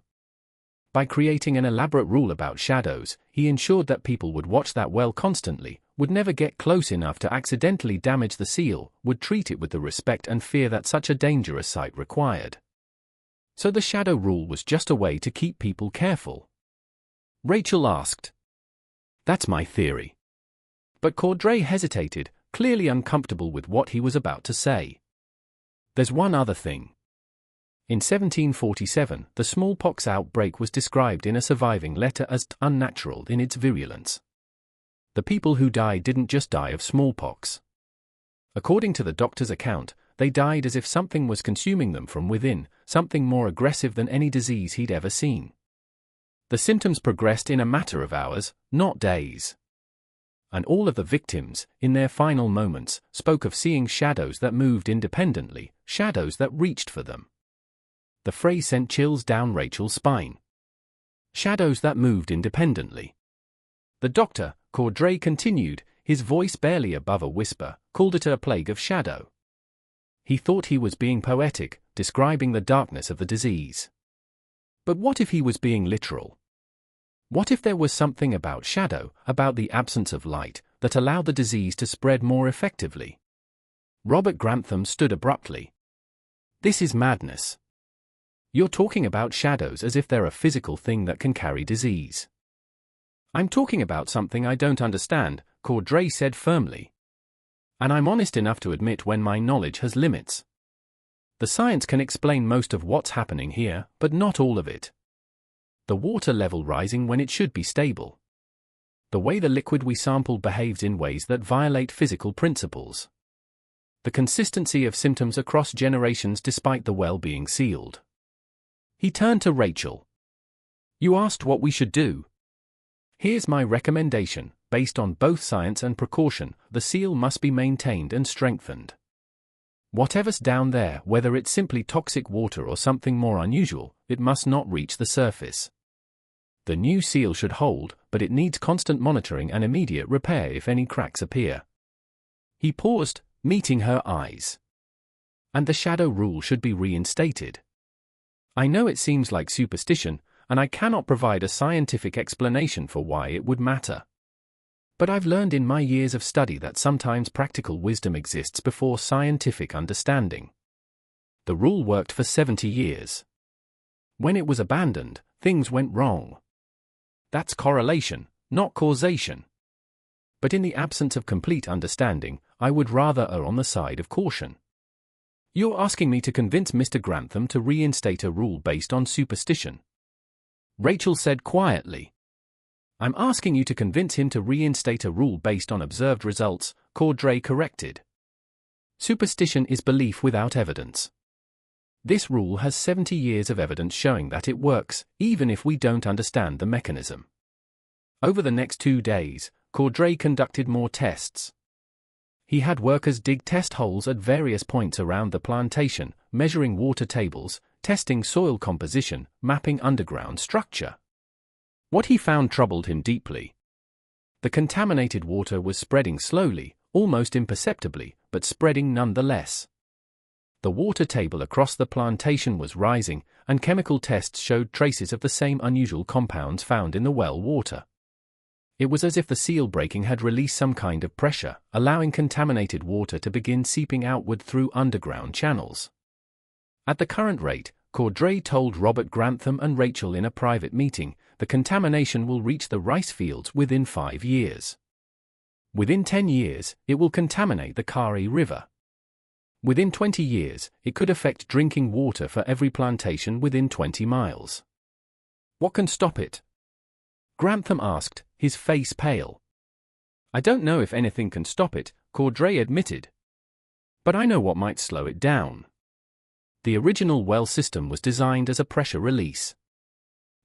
By creating an elaborate rule about shadows, he ensured that people would watch that well constantly, would never get close enough to accidentally damage the seal, would treat it with the respect and fear that such a dangerous site required. So the shadow rule was just a way to keep people careful. Rachel asked. That's my theory. But Caudrey hesitated, clearly uncomfortable with what he was about to say. There's one other thing. In 1747, the smallpox outbreak was described in a surviving letter as unnatural in its virulence. The people who died didn't just die of smallpox. According to the doctor's account, they died as if something was consuming them from within, something more aggressive than any disease he'd ever seen. The symptoms progressed in a matter of hours, not days. And all of the victims, in their final moments, spoke of seeing shadows that moved independently, shadows that reached for them. The phrase sent chills down Rachel's spine. Shadows that moved independently. The doctor, Caudrey continued, his voice barely above a whisper, called it a plague of shadow. He thought he was being poetic, describing the darkness of the disease. But what if he was being literal? What if there was something about shadow, about the absence of light, that allowed the disease to spread more effectively? Robert Grantham stood abruptly. This is madness. You're talking about shadows as if they're a physical thing that can carry disease. I'm talking about something I don't understand, Caudrey said firmly. And I'm honest enough to admit when my knowledge has limits. The science can explain most of what's happening here, but not all of it. The water level rising when it should be stable. The way the liquid we sampled behaves in ways that violate physical principles. The consistency of symptoms across generations despite the well being sealed. He turned to Rachel. You asked what we should do. Here's my recommendation, based on both science and precaution, the seal must be maintained and strengthened. Whatever's down there, whether it's simply toxic water or something more unusual, it must not reach the surface. The new seal should hold, but it needs constant monitoring and immediate repair if any cracks appear. He paused, meeting her eyes. And the shadow rule should be reinstated. I know it seems like superstition, and I cannot provide a scientific explanation for why it would matter. But I've learned in my years of study that sometimes practical wisdom exists before scientific understanding. The rule worked for 70 years. When it was abandoned, things went wrong. That's correlation, not causation. But in the absence of complete understanding, I would rather err on the side of caution. You're asking me to convince Mr. Grantham to reinstate a rule based on superstition. Rachel said quietly. I'm asking you to convince him to reinstate a rule based on observed results, Caudrey corrected. Superstition is belief without evidence. This rule has 70 years of evidence showing that it works, even if we don't understand the mechanism. Over the next 2 days, Caudrey conducted more tests. He had workers dig test holes at various points around the plantation, measuring water tables, testing soil composition, mapping underground structure. What he found troubled him deeply. The contaminated water was spreading slowly, almost imperceptibly, but spreading nonetheless. The water table across the plantation was rising, and chemical tests showed traces of the same unusual compounds found in the well water. It was as if the seal breaking had released some kind of pressure, allowing contaminated water to begin seeping outward through underground channels. At the current rate, Cordray told Robert Grantham and Rachel in a private meeting, the contamination will reach the rice fields within 5 years. Within 10 years, it will contaminate the Kari River. Within 20 years, it could affect drinking water for every plantation within 20 miles. What can stop it? Grantham asked, his face pale. I don't know if anything can stop it, Cordray admitted. But I know what might slow it down. The original well system was designed as a pressure release.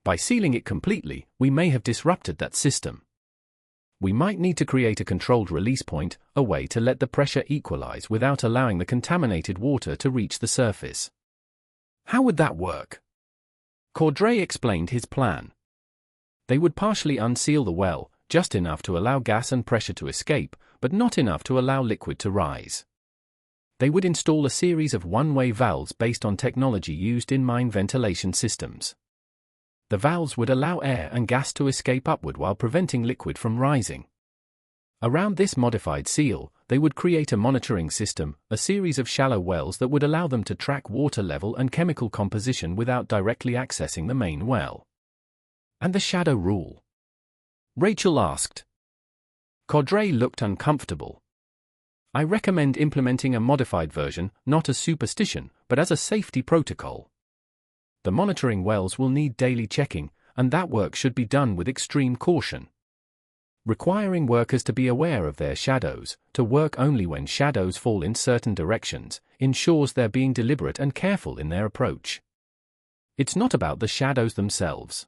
By sealing it completely, we may have disrupted that system. We might need to create a controlled release point, a way to let the pressure equalize without allowing the contaminated water to reach the surface. How would that work? Cordray explained his plan. They would partially unseal the well, just enough to allow gas and pressure to escape, but not enough to allow liquid to rise. They would install a series of one-way valves based on technology used in mine ventilation systems. The valves would allow air and gas to escape upward while preventing liquid from rising. Around this modified seal, they would create a monitoring system, a series of shallow wells that would allow them to track water level and chemical composition without directly accessing the main well. And the shadow rule? Rachel asked. Cordray looked uncomfortable. I recommend implementing a modified version, not as superstition, but as a safety protocol. The monitoring wells will need daily checking, and that work should be done with extreme caution. Requiring workers to be aware of their shadows, to work only when shadows fall in certain directions, ensures they're being deliberate and careful in their approach. It's not about the shadows themselves.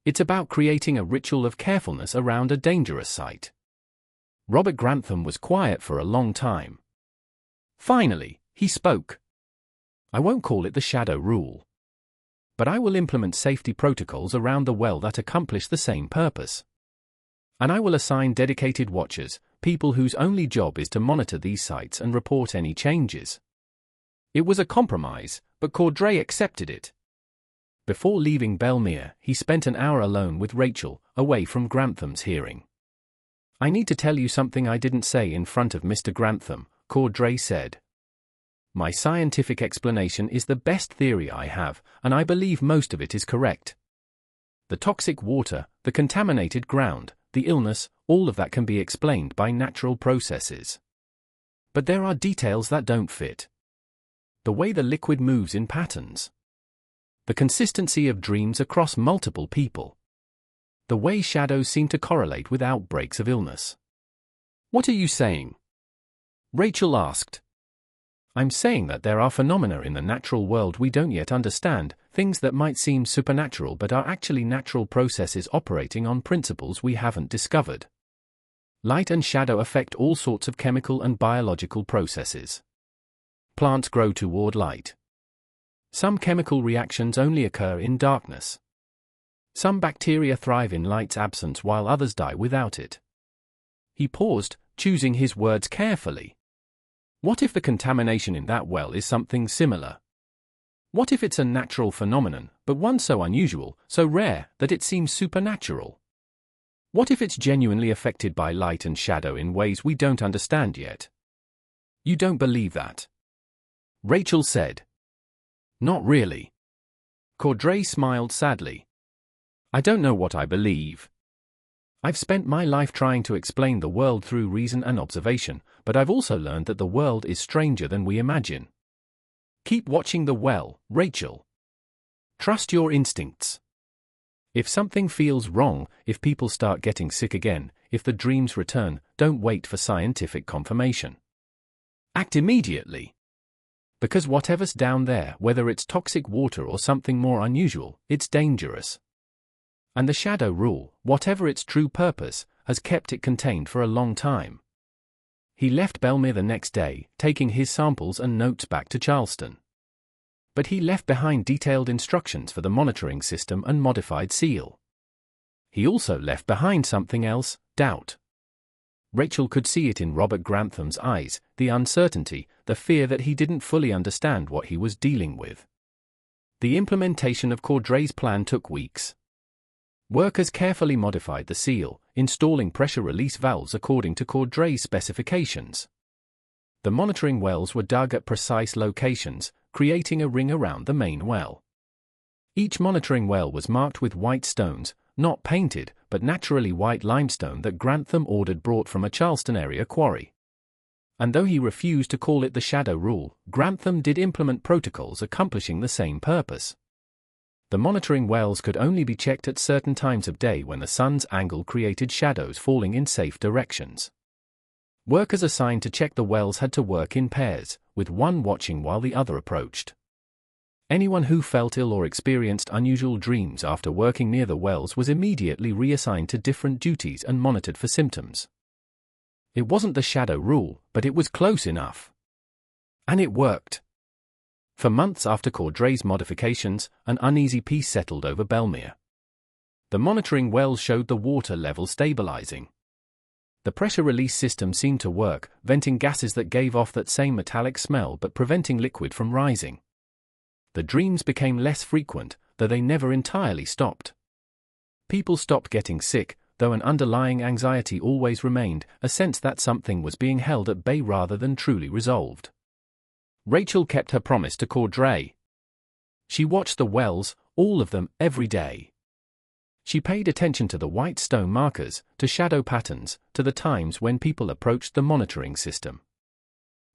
It's about creating a ritual of carefulness around a dangerous site. Robert Grantham was quiet for a long time. Finally, he spoke. I won't call it the shadow rule. But I will implement safety protocols around the well that accomplish the same purpose. And I will assign dedicated watchers, people whose only job is to monitor these sites and report any changes. It was a compromise, but Cordray accepted it. Before leaving Belmere, he spent an hour alone with Rachel, away from Grantham's hearing. I need to tell you something I didn't say in front of Mr. Grantham, Cordray said. My scientific explanation is the best theory I have, and I believe most of it is correct. The toxic water, the contaminated ground, the illness, all of that can be explained by natural processes. But there are details that don't fit. The way the liquid moves in patterns. The consistency of dreams across multiple people. The way shadows seem to correlate with outbreaks of illness. What are you saying? Rachel asked. I'm saying that there are phenomena in the natural world we don't yet understand, things that might seem supernatural but are actually natural processes operating on principles we haven't discovered. Light and shadow affect all sorts of chemical and biological processes. Plants grow toward light. Some chemical reactions only occur in darkness. Some bacteria thrive in light's absence while others die without it. He paused, choosing his words carefully. What if the contamination in that well is something similar? What if it's a natural phenomenon, but one so unusual, so rare, that it seems supernatural? What if it's genuinely affected by light and shadow in ways we don't understand yet? You don't believe that? Rachel said. Not really. Cordray smiled sadly. I don't know what I believe. I've spent my life trying to explain the world through reason and observation, but I've also learned that the world is stranger than we imagine. Keep watching the well, Rachel. Trust your instincts. If something feels wrong, if people start getting sick again, if the dreams return, don't wait for scientific confirmation. Act immediately. Because whatever's down there, whether it's toxic water or something more unusual, it's dangerous. And the shadow rule, whatever its true purpose, has kept it contained for a long time. He left Belmere the next day, taking his samples and notes back to Charleston. But he left behind detailed instructions for the monitoring system and modified seal. He also left behind something else, doubt. Rachel could see it in Robert Grantham's eyes, the uncertainty, the fear that he didn't fully understand what he was dealing with. The implementation of Cordray's plan took weeks. Workers carefully modified the seal, installing pressure release valves according to Cordray's specifications. The monitoring wells were dug at precise locations, creating a ring around the main well. Each monitoring well was marked with white stones, not painted, but naturally white limestone that Grantham ordered brought from a Charleston area quarry. And though he refused to call it the shadow rule, Grantham did implement protocols accomplishing the same purpose. The monitoring wells could only be checked at certain times of day when the sun's angle created shadows falling in safe directions. Workers assigned to check the wells had to work in pairs, with one watching while the other approached. Anyone who felt ill or experienced unusual dreams after working near the wells was immediately reassigned to different duties and monitored for symptoms. It wasn't the shadow rule, but it was close enough. And it worked. For months after Cordray's modifications, an uneasy peace settled over Belmere. The monitoring wells showed the water level stabilizing. The pressure release system seemed to work, venting gases that gave off that same metallic smell but preventing liquid from rising. The dreams became less frequent, though they never entirely stopped. People stopped getting sick, though an underlying anxiety always remained, a sense that something was being held at bay rather than truly resolved. Rachel kept her promise to Cordray. She watched the wells, all of them, every day. She paid attention to the white stone markers, to shadow patterns, to the times when people approached the monitoring system.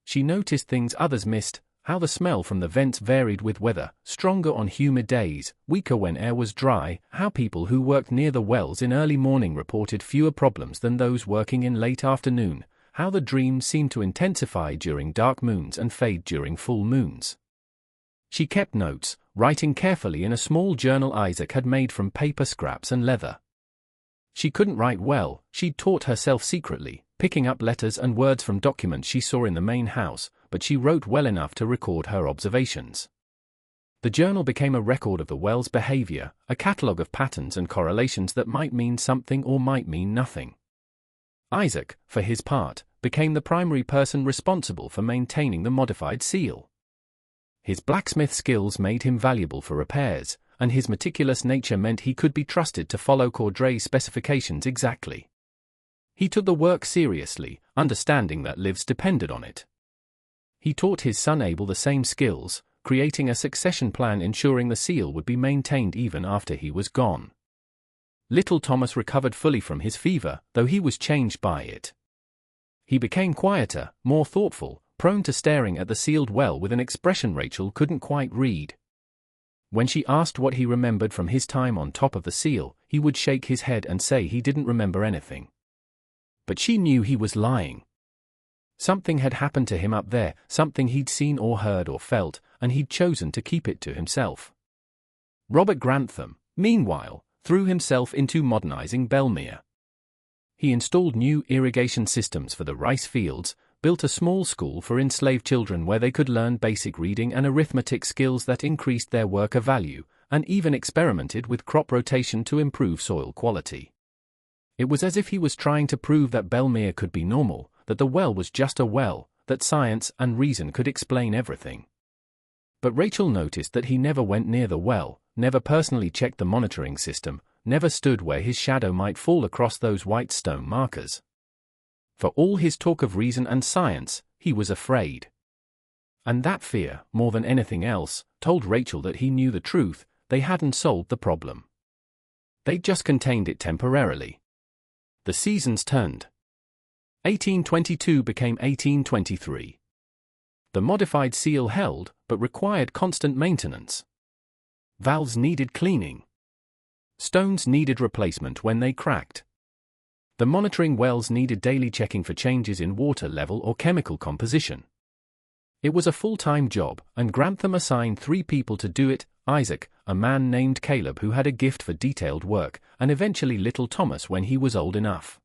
She noticed things others missed, how the smell from the vents varied with weather, stronger on humid days, weaker when air was dry, how people who worked near the wells in early morning reported fewer problems than those working in late afternoon, how the dreams seemed to intensify during dark moons and fade during full moons. She kept notes, writing carefully in a small journal Isaac had made from paper scraps and leather. She couldn't write well, she'd taught herself secretly, picking up letters and words from documents she saw in the main house, but she wrote well enough to record her observations. The journal became a record of the well's behavior, a catalogue of patterns and correlations that might mean something or might mean nothing. Isaac, for his part, became the primary person responsible for maintaining the modified seal. His blacksmith skills made him valuable for repairs, and his meticulous nature meant he could be trusted to follow Cordray's specifications exactly. He took the work seriously, understanding that lives depended on it. He taught his son Abel the same skills, creating a succession plan ensuring the seal would be maintained even after he was gone. Little Thomas recovered fully from his fever, though he was changed by it. He became quieter, more thoughtful, prone to staring at the sealed well with an expression Rachel couldn't quite read. When she asked what he remembered from his time on top of the seal, he would shake his head and say he didn't remember anything. But she knew he was lying. Something had happened to him up there, something he'd seen or heard or felt, and he'd chosen to keep it to himself. Robert Grantham, meanwhile, threw himself into modernizing Belmere. He installed new irrigation systems for the rice fields, built a small school for enslaved children where they could learn basic reading and arithmetic skills that increased their worker value, and even experimented with crop rotation to improve soil quality. It was as if he was trying to prove that Belmere could be normal, that the well was just a well, that science and reason could explain everything. But Rachel noticed that he never went near the well, never personally checked the monitoring system, never stood where his shadow might fall across those white stone markers. For all his talk of reason and science, he was afraid. And that fear, more than anything else, told Rachel that he knew the truth, they hadn't solved the problem. They'd just contained it temporarily. The seasons turned. 1822 became 1823. The modified seal held, but required constant maintenance. Valves needed cleaning. Stones needed replacement when they cracked. The monitoring wells needed daily checking for changes in water level or chemical composition. It was a full-time job, and Grantham assigned 3 people to do it: Isaac, a man named Caleb who had a gift for detailed work, and eventually little Thomas when he was old enough.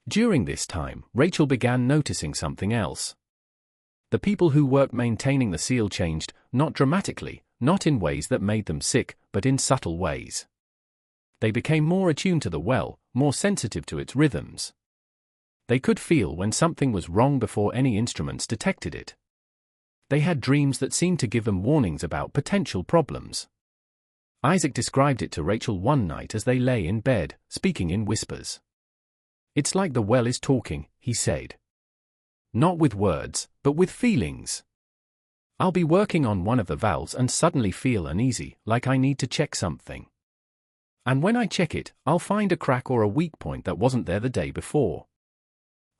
During this time, Rachel began noticing something else. The people who worked maintaining the seal changed, not dramatically, not in ways that made them sick, but in subtle ways. They became more attuned to the well, more sensitive to its rhythms. They could feel when something was wrong before any instruments detected it. They had dreams that seemed to give them warnings about potential problems. Isaac described it to Rachel one night as they lay in bed, speaking in whispers. It's like the well is talking, he said. Not with words, but with feelings. I'll be working on one of the valves and suddenly feel uneasy, like I need to check something. And when I check it, I'll find a crack or a weak point that wasn't there the day before.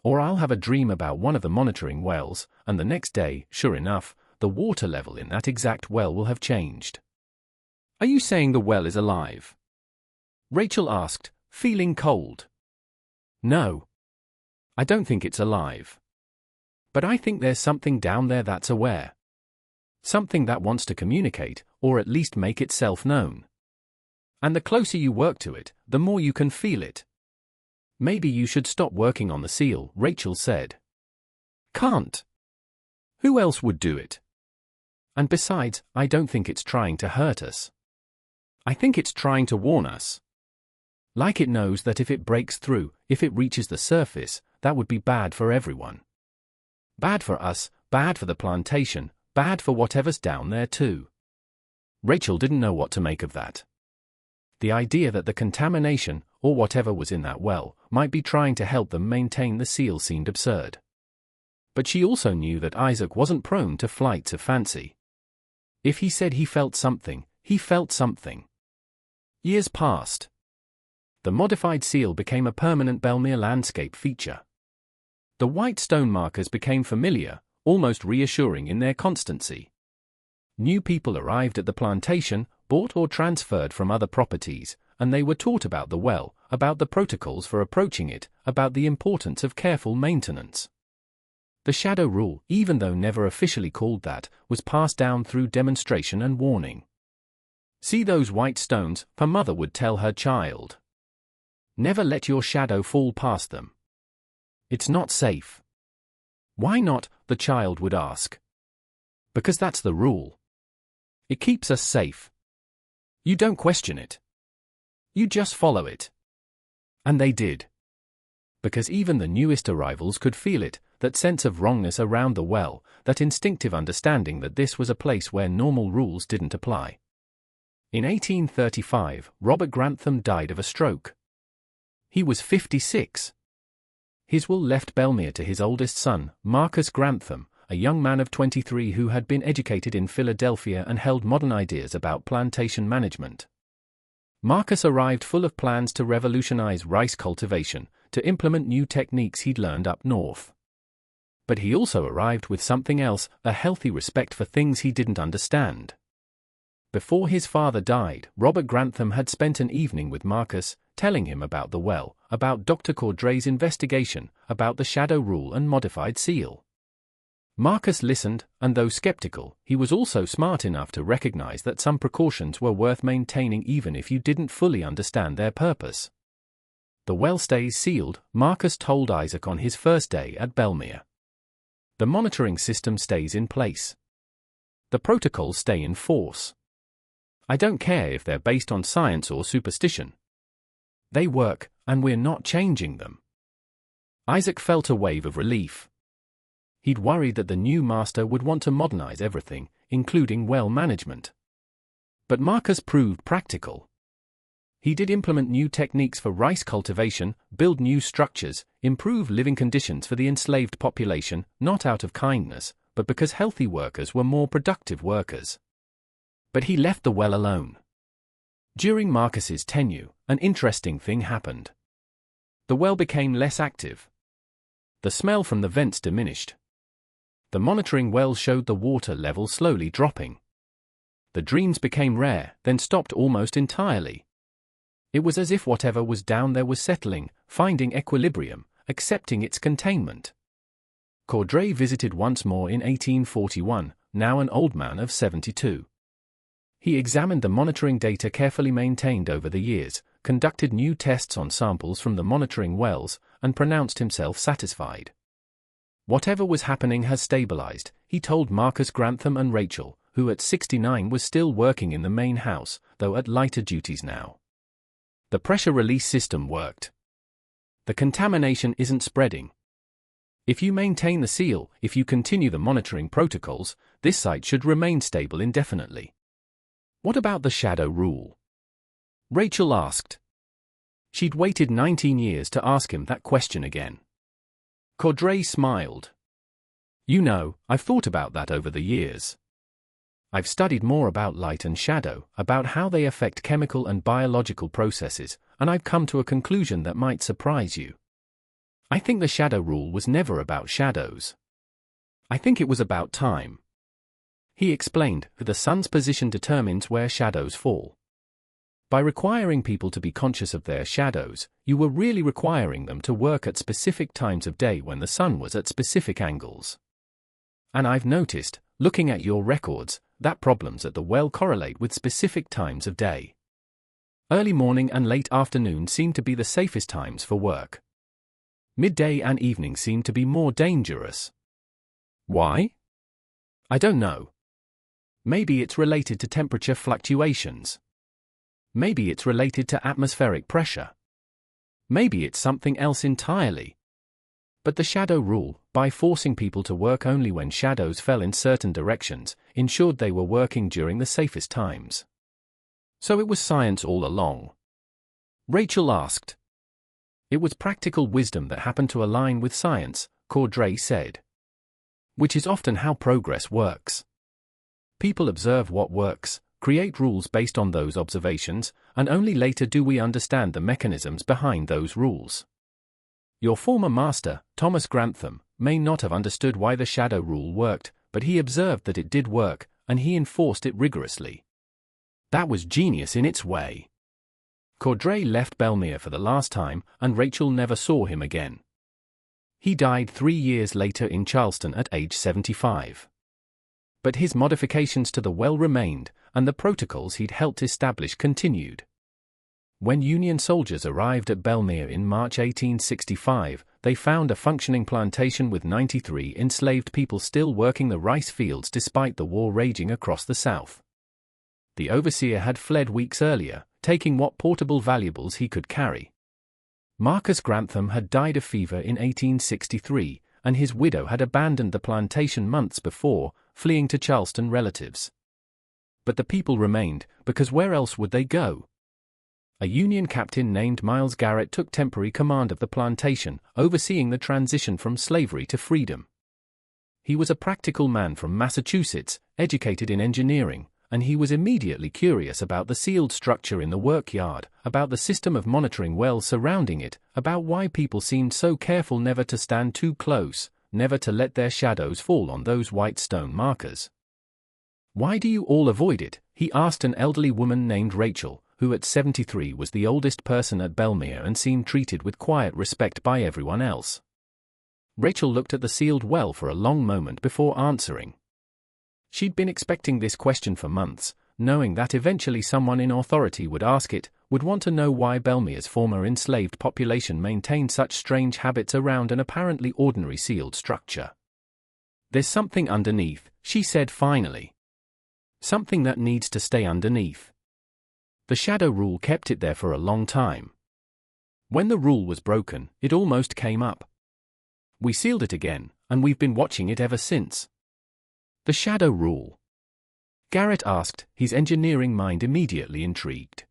Or I'll have a dream about one of the monitoring wells, and the next day, sure enough, the water level in that exact well will have changed. Are you saying the well is alive? Rachel asked, feeling cold. No. I don't think it's alive. But I think there's something down there that's aware. Something that wants to communicate, or at least make itself known. And the closer you work to it, the more you can feel it. Maybe you should stop working on the seal, Rachel said. Can't. Who else would do it? And besides, I don't think it's trying to hurt us. I think it's trying to warn us. Like it knows that if it breaks through, if it reaches the surface, that would be bad for everyone. Bad for us, bad for the plantation, bad for whatever's down there too. Rachel didn't know what to make of that. The idea that the contamination, or whatever was in that well, might be trying to help them maintain the seal seemed absurd. But she also knew that Isaac wasn't prone to flights of fancy. If he said he felt something, he felt something. Years passed. The modified seal became a permanent Belmere landscape feature. The white stone markers became familiar, almost reassuring in their constancy. New people arrived at the plantation, bought or transferred from other properties, and they were taught about the well, about the protocols for approaching it, about the importance of careful maintenance. The shadow rule, even though never officially called that, was passed down through demonstration and warning. See those white stones, her mother would tell her child. Never let your shadow fall past them. It's not safe. Why not, the child would ask. Because that's the rule. It keeps us safe. You don't question it. You just follow it. And they did. Because even the newest arrivals could feel it, that sense of wrongness around the well, that instinctive understanding that this was a place where normal rules didn't apply. In 1835, Robert Grantham died of a stroke. He was 56. His will left Belmere to his oldest son, Marcus Grantham, a young man of 23 who had been educated in Philadelphia and held modern ideas about plantation management. Marcus arrived full of plans to revolutionize rice cultivation, to implement new techniques he'd learned up north. But he also arrived with something else, a healthy respect for things he didn't understand. Before his father died, Robert Grantham had spent an evening with Marcus, telling him about the well, about Dr. Cordray's investigation, about the shadow rule and modified seal. Marcus listened, and though skeptical, he was also smart enough to recognize that some precautions were worth maintaining even if you didn't fully understand their purpose. The well stays sealed, Marcus told Isaac on his first day at Belmere. The monitoring system stays in place. The protocols stay in force. I don't care if they're based on science or superstition. They work, and we're not changing them. Isaac felt a wave of relief. He'd worried that the new master would want to modernize everything, including well management. But Marcus proved practical. He did implement new techniques for rice cultivation, build new structures, improve living conditions for the enslaved population, not out of kindness, but because healthy workers were more productive workers. But he left the well alone. During Marcus's tenure, an interesting thing happened. The well became less active. The smell from the vents diminished. The monitoring well showed the water level slowly dropping. The dreams became rare, then stopped almost entirely. It was as if whatever was down there was settling, finding equilibrium, accepting its containment. Cordray visited once more in 1841, now an old man of 72. He examined the monitoring data carefully maintained over the years, conducted new tests on samples from the monitoring wells, and pronounced himself satisfied. Whatever was happening has stabilized, he told Marcus Grantham and Rachel, who at 69 was still working in the main house, though at lighter duties now. The pressure release system worked. The contamination isn't spreading. If you maintain the seal, if you continue the monitoring protocols, this site should remain stable indefinitely. What about the shadow rule? Rachel asked. She'd waited 19 years to ask him that question again. Caudray smiled. You know, I've thought about that over the years. I've studied more about light and shadow, about how they affect chemical and biological processes, and I've come to a conclusion that might surprise you. I think the shadow rule was never about shadows. I think it was about time. He explained that the sun's position determines where shadows fall. By requiring people to be conscious of their shadows, you were really requiring them to work at specific times of day when the sun was at specific angles. And I've noticed, looking at your records, that problems at the well correlate with specific times of day. Early morning and late afternoon seem to be the safest times for work. Midday and evening seem to be more dangerous. Why? I don't know. Maybe it's related to temperature fluctuations. Maybe it's related to atmospheric pressure. Maybe it's something else entirely. But the shadow rule, by forcing people to work only when shadows fell in certain directions, ensured they were working during the safest times. So it was science all along? Rachel asked. It was practical wisdom that happened to align with science, Caudray said. Which is often how progress works. People observe what works, create rules based on those observations, and only later do we understand the mechanisms behind those rules. Your former master, Thomas Grantham, may not have understood why the shadow rule worked, but he observed that it did work, and he enforced it rigorously. That was genius in its way. Caudray left Belmere for the last time, and Rachel never saw him again. He died 3 years later in Charleston at age 75. But his modifications to the well remained, and the protocols he'd helped establish continued. When Union soldiers arrived at Belmere in March 1865, they found a functioning plantation with 93 enslaved people still working the rice fields despite the war raging across the South. The overseer had fled weeks earlier, taking what portable valuables he could carry. Marcus Grantham had died of fever in 1863, and his widow had abandoned the plantation months before, fleeing to Charleston relatives. But the people remained, because where else would they go? A Union captain named Miles Garrett took temporary command of the plantation, overseeing the transition from slavery to freedom. He was a practical man from Massachusetts, educated in engineering, and he was immediately curious about the sealed structure in the workyard, about the system of monitoring wells surrounding it, about why people seemed so careful never to stand too close, never to let their shadows fall on those white stone markers. Why do you all avoid it? He asked an elderly woman named Rachel, who at 73 was the oldest person at Belmere and seemed treated with quiet respect by everyone else. Rachel looked at the sealed well for a long moment before answering. She'd been expecting this question for months, knowing that eventually someone in authority would ask it, would want to know why Belmere's former enslaved population maintained such strange habits around an apparently ordinary sealed structure. There's something underneath, she said finally. Something that needs to stay underneath. The shadow rule kept it there for a long time. When the rule was broken, it almost came up. We sealed it again, and we've been watching it ever since. The shadow rule? Garrett asked, his engineering mind immediately intrigued.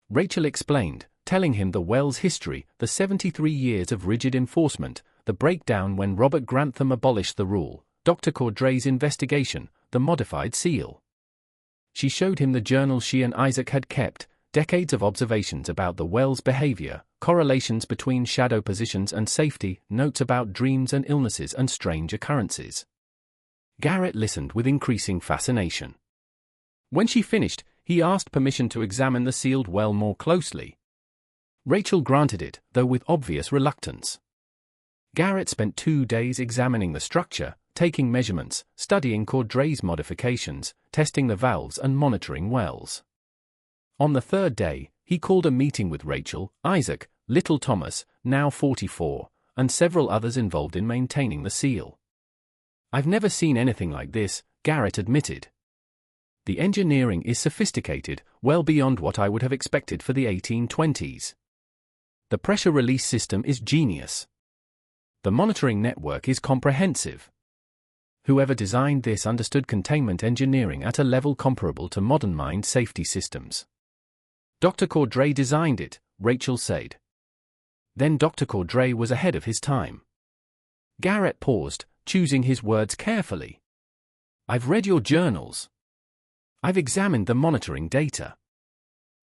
Rachel explained, telling him the well's history, the 73 years of rigid enforcement, the breakdown when Robert Grantham abolished the rule, Dr. Caudray's investigation, the modified seal. She showed him the journal she and Isaac had kept, decades of observations about the well's behavior, correlations between shadow positions and safety, notes about dreams and illnesses and strange occurrences. Garrett listened with increasing fascination. When she finished, he asked permission to examine the sealed well more closely. Rachel granted it, though with obvious reluctance. Garrett spent 2 days examining the structure, taking measurements, studying Caudray's modifications, testing the valves and monitoring wells. On the 3rd day, he called a meeting with Rachel, Isaac, little Thomas, now 44, and several others involved in maintaining the seal. I've never seen anything like this, Garrett admitted. The engineering is sophisticated, well beyond what I would have expected for the 1820s. The pressure release system is genius. The monitoring network is comprehensive. Whoever designed this understood containment engineering at a level comparable to modern mine safety systems. Dr. Caudray designed it, Rachel said. Then Dr. Cordray was ahead of his time. Garrett paused, choosing his words carefully. I've read your journals. I've examined the monitoring data.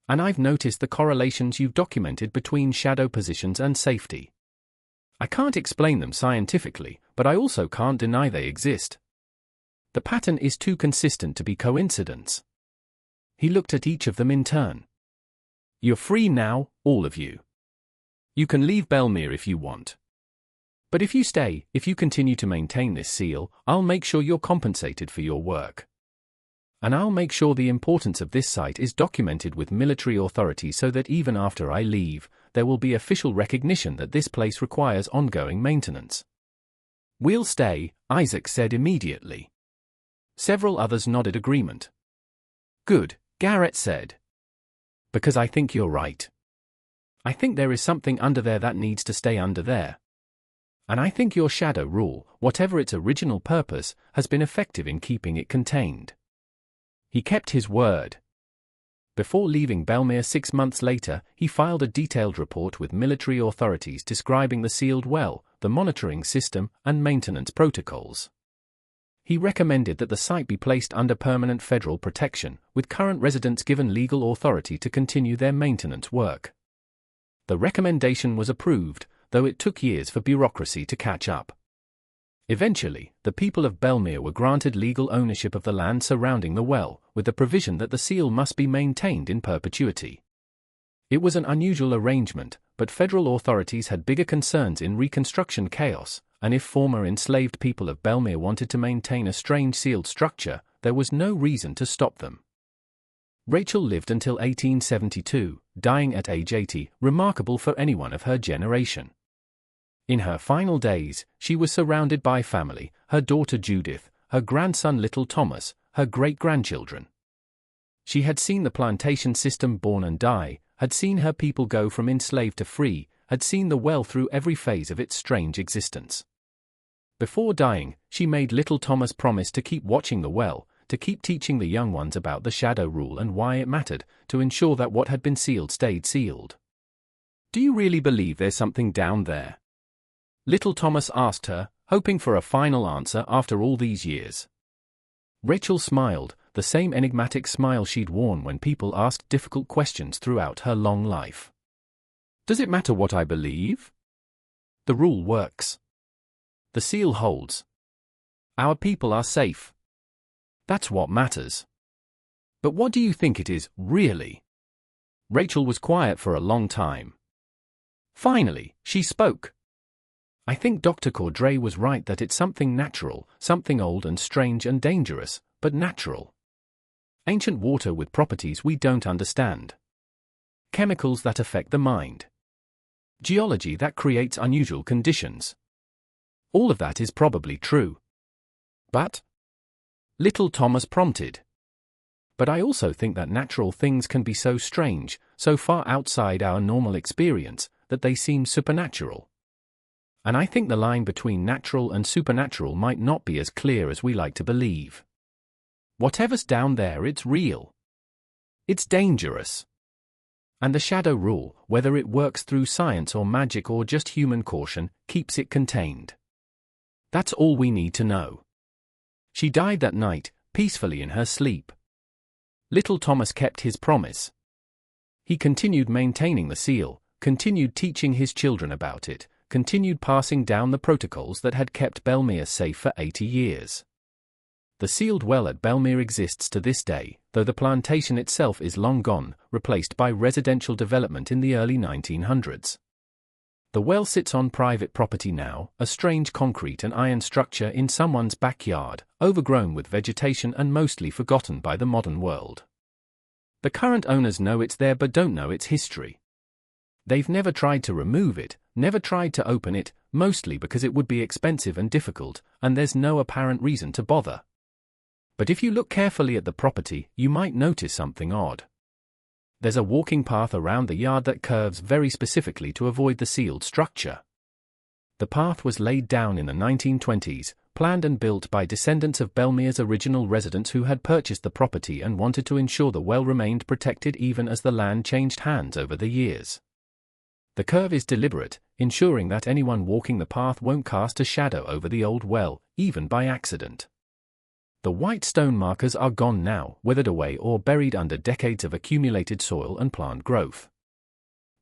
And I've noticed the correlations you've documented between shadow positions and safety. I can't explain them scientifically, but I also can't deny they exist. The pattern is too consistent to be coincidence. He looked at each of them in turn. You're free now, all of you. You can leave Belmere if you want. But if you stay, if you continue to maintain this seal, I'll make sure you're compensated for your work. And I'll make sure the importance of this site is documented with military authority so that even after I leave, there will be official recognition that this place requires ongoing maintenance. We'll stay, Isaac said immediately. Several others nodded agreement. Good, Garrett said. Because I think you're right. I think there is something under there that needs to stay under there. And I think your shadow rule, whatever its original purpose, has been effective in keeping it contained. He kept his word. Before leaving Belmere 6 months later, he filed a detailed report with military authorities describing the sealed well, the monitoring system, and maintenance protocols. He recommended that the site be placed under permanent federal protection, with current residents given legal authority to continue their maintenance work. The recommendation was approved, though it took years for bureaucracy to catch up. Eventually, the people of Belmere were granted legal ownership of the land surrounding the well, with the provision that the seal must be maintained in perpetuity. It was an unusual arrangement, but federal authorities had bigger concerns in Reconstruction chaos, and if former enslaved people of Belmere wanted to maintain a strange sealed structure, there was no reason to stop them. Rachel lived until 1872, dying at age 80, remarkable for anyone of her generation. In her final days, she was surrounded by family, her daughter Judith, her grandson little Thomas, her great-grandchildren. She had seen the plantation system born and die, had seen her people go from enslaved to free, had seen the well through every phase of its strange existence. Before dying, she made little Thomas promise to keep watching the well, to keep teaching the young ones about the shadow rule and why it mattered, to ensure that what had been sealed stayed sealed. Do you really believe there's something down there? Little Thomas asked her, hoping for a final answer after all these years. Rachel smiled, the same enigmatic smile she'd worn when people asked difficult questions throughout her long life. Does it matter what I believe? The rule works. The seal holds. Our people are safe. That's what matters. But what do you think it is, really? Rachel was quiet for a long time. Finally, she spoke. I think Dr. Cordray was right that it's something natural, something old and strange and dangerous, but natural. Ancient water with properties we don't understand. Chemicals that affect the mind. Geology that creates unusual conditions. All of that is probably true. But? Little Thomas prompted. But I also think that natural things can be so strange, so far outside our normal experience, that they seem supernatural. And I think the line between natural and supernatural might not be as clear as we like to believe. Whatever's down there, it's real. It's dangerous. And the shadow rule, whether it works through science or magic or just human caution, keeps it contained. That's all we need to know. She died that night, peacefully in her sleep. Little Thomas kept his promise. He continued maintaining the seal, continued teaching his children about it, continued passing down the protocols that had kept Belmere safe for 80 years. The sealed well at Belmere exists to this day, though the plantation itself is long gone, replaced by residential development in the early 1900s. The well sits on private property now, a strange concrete and iron structure in someone's backyard, overgrown with vegetation and mostly forgotten by the modern world. The current owners know it's there but don't know its history. They've never tried to remove it, never tried to open it, mostly because it would be expensive and difficult, and there's no apparent reason to bother. But if you look carefully at the property, you might notice something odd. There's a walking path around the yard that curves very specifically to avoid the sealed structure. The path was laid down in the 1920s, planned and built by descendants of Belmere's original residents who had purchased the property and wanted to ensure the well remained protected even as the land changed hands over the years. The curve is deliberate, ensuring that anyone walking the path won't cast a shadow over the old well, even by accident. The white stone markers are gone now, withered away or buried under decades of accumulated soil and plant growth.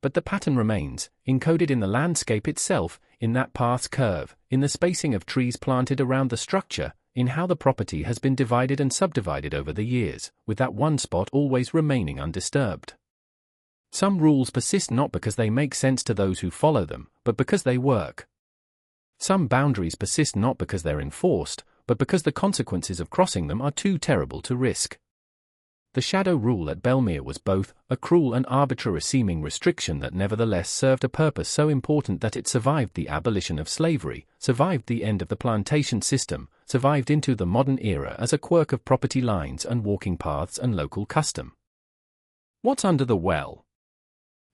But the pattern remains, encoded in the landscape itself, in that path's curve, in the spacing of trees planted around the structure, in how the property has been divided and subdivided over the years, with that one spot always remaining undisturbed. Some rules persist not because they make sense to those who follow them, but because they work. Some boundaries persist not because they're enforced, but because the consequences of crossing them are too terrible to risk. The shadow rule at Belmere was both a cruel and arbitrary seeming restriction that nevertheless served a purpose so important that it survived the abolition of slavery, survived the end of the plantation system, survived into the modern era as a quirk of property lines and walking paths and local custom. What's under the well?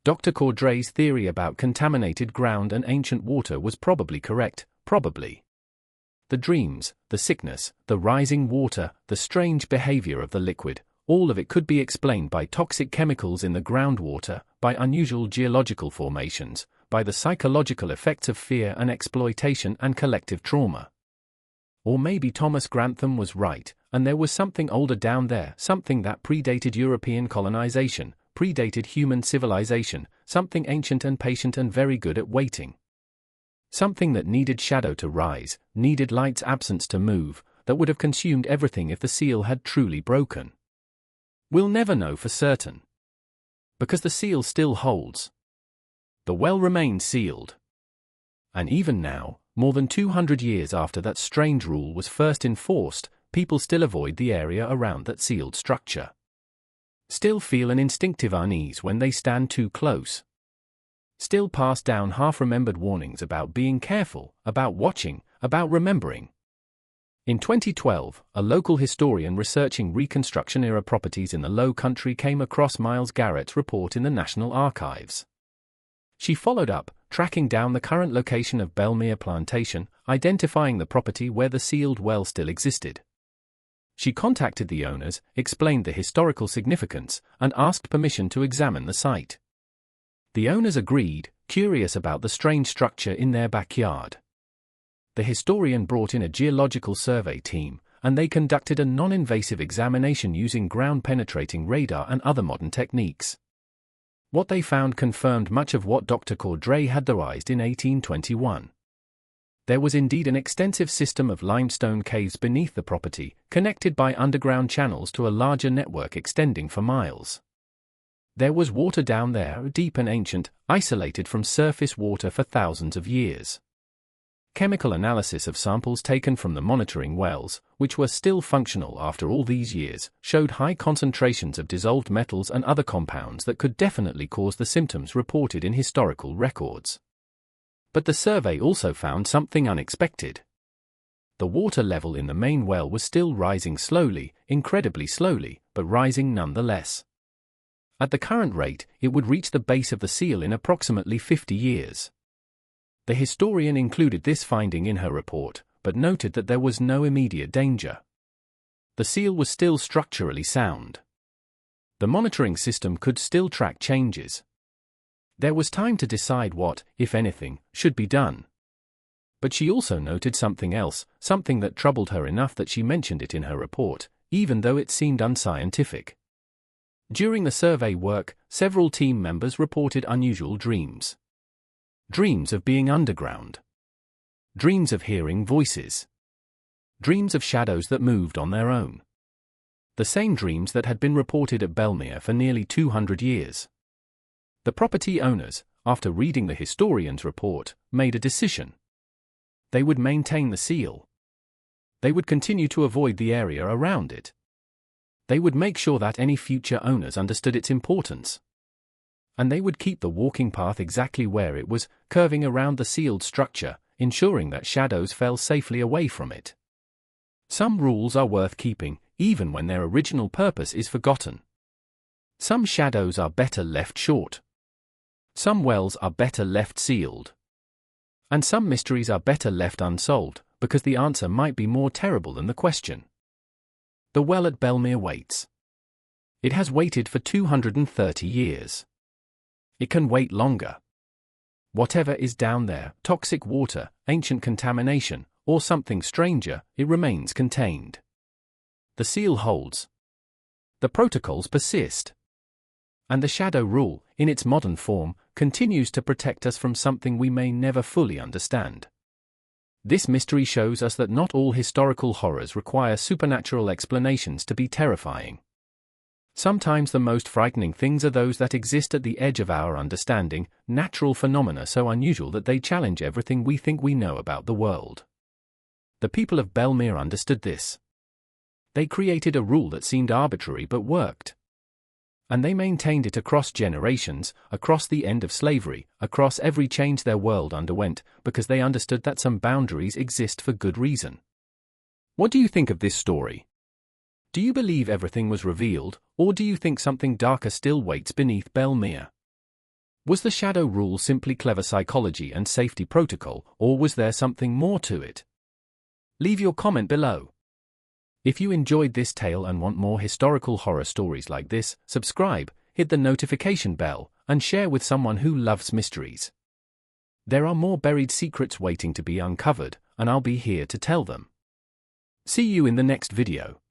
Dr. Cordray's theory about contaminated ground and ancient water was probably correct, probably. The dreams, the sickness, the rising water, the strange behavior of the liquid, all of it could be explained by toxic chemicals in the groundwater, by unusual geological formations, by the psychological effects of fear and exploitation and collective trauma. Or maybe Thomas Grantham was right, and there was something older down there, something that predated European colonization, predated human civilization, something ancient and patient and very good at waiting. Something that needed shadow to rise, needed light's absence to move, that would have consumed everything if the seal had truly broken. We'll never know for certain. Because the seal still holds. The well remains sealed. And even now, more than 200 years after that strange rule was first enforced, people still avoid the area around that sealed structure. Still feel an instinctive unease when they stand too close. Still pass down half-remembered warnings about being careful, about watching, about remembering. In 2012, a local historian researching Reconstruction-era properties in the Low Country came across Miles Garrett's report in the National Archives. She followed up, tracking down the current location of Belmere Plantation, identifying the property where the sealed well still existed. She contacted the owners, explained the historical significance, and asked permission to examine the site. The owners agreed, curious about the strange structure in their backyard. The historian brought in a geological survey team, and they conducted a non-invasive examination using ground-penetrating radar and other modern techniques. What they found confirmed much of what Dr. Cordray had theorized in 1821. There was indeed an extensive system of limestone caves beneath the property, connected by underground channels to a larger network extending for miles. There was water down there, deep and ancient, isolated from surface water for thousands of years. Chemical analysis of samples taken from the monitoring wells, which were still functional after all these years, showed high concentrations of dissolved metals and other compounds that could definitely cause the symptoms reported in historical records. But the survey also found something unexpected. The water level in the main well was still rising slowly, incredibly slowly, but rising nonetheless. At the current rate, it would reach the base of the seal in approximately 50 years. The historian included this finding in her report, but noted that there was no immediate danger. The seal was still structurally sound. The monitoring system could still track changes. There was time to decide what, if anything, should be done. But she also noted something else, something that troubled her enough that she mentioned it in her report, even though it seemed unscientific. During the survey work, several team members reported unusual dreams. Dreams of being underground. Dreams of hearing voices. Dreams of shadows that moved on their own. The same dreams that had been reported at Belmere for nearly 200 years. The property owners, after reading the historian's report, made a decision. They would maintain the seal. They would continue to avoid the area around it. They would make sure that any future owners understood its importance. And they would keep the walking path exactly where it was, curving around the sealed structure, ensuring that shadows fell safely away from it. Some rules are worth keeping, even when their original purpose is forgotten. Some shadows are better left short. Some wells are better left sealed. And some mysteries are better left unsolved, because the answer might be more terrible than the question. The well at Belmere waits. It has waited for 230 years. It can wait longer. Whatever is down there, toxic water, ancient contamination, or something stranger, it remains contained. The seal holds. The protocols persist. And the shadow rule, in its modern form, continues to protect us from something we may never fully understand. This mystery shows us that not all historical horrors require supernatural explanations to be terrifying. Sometimes the most frightening things are those that exist at the edge of our understanding, natural phenomena so unusual that they challenge everything we think we know about the world. The people of Belmere understood this. They created a rule that seemed arbitrary but worked. And they maintained it across generations, across the end of slavery, across every change their world underwent, because they understood that some boundaries exist for good reason. What do you think of this story? Do you believe everything was revealed, or do you think something darker still waits beneath Belmere? Was the shadow rule simply clever psychology and safety protocol, or was there something more to it? Leave your comment below. If you enjoyed this tale and want more historical horror stories like this, subscribe, hit the notification bell, and share with someone who loves mysteries. There are more buried secrets waiting to be uncovered, and I'll be here to tell them. See you in the next video.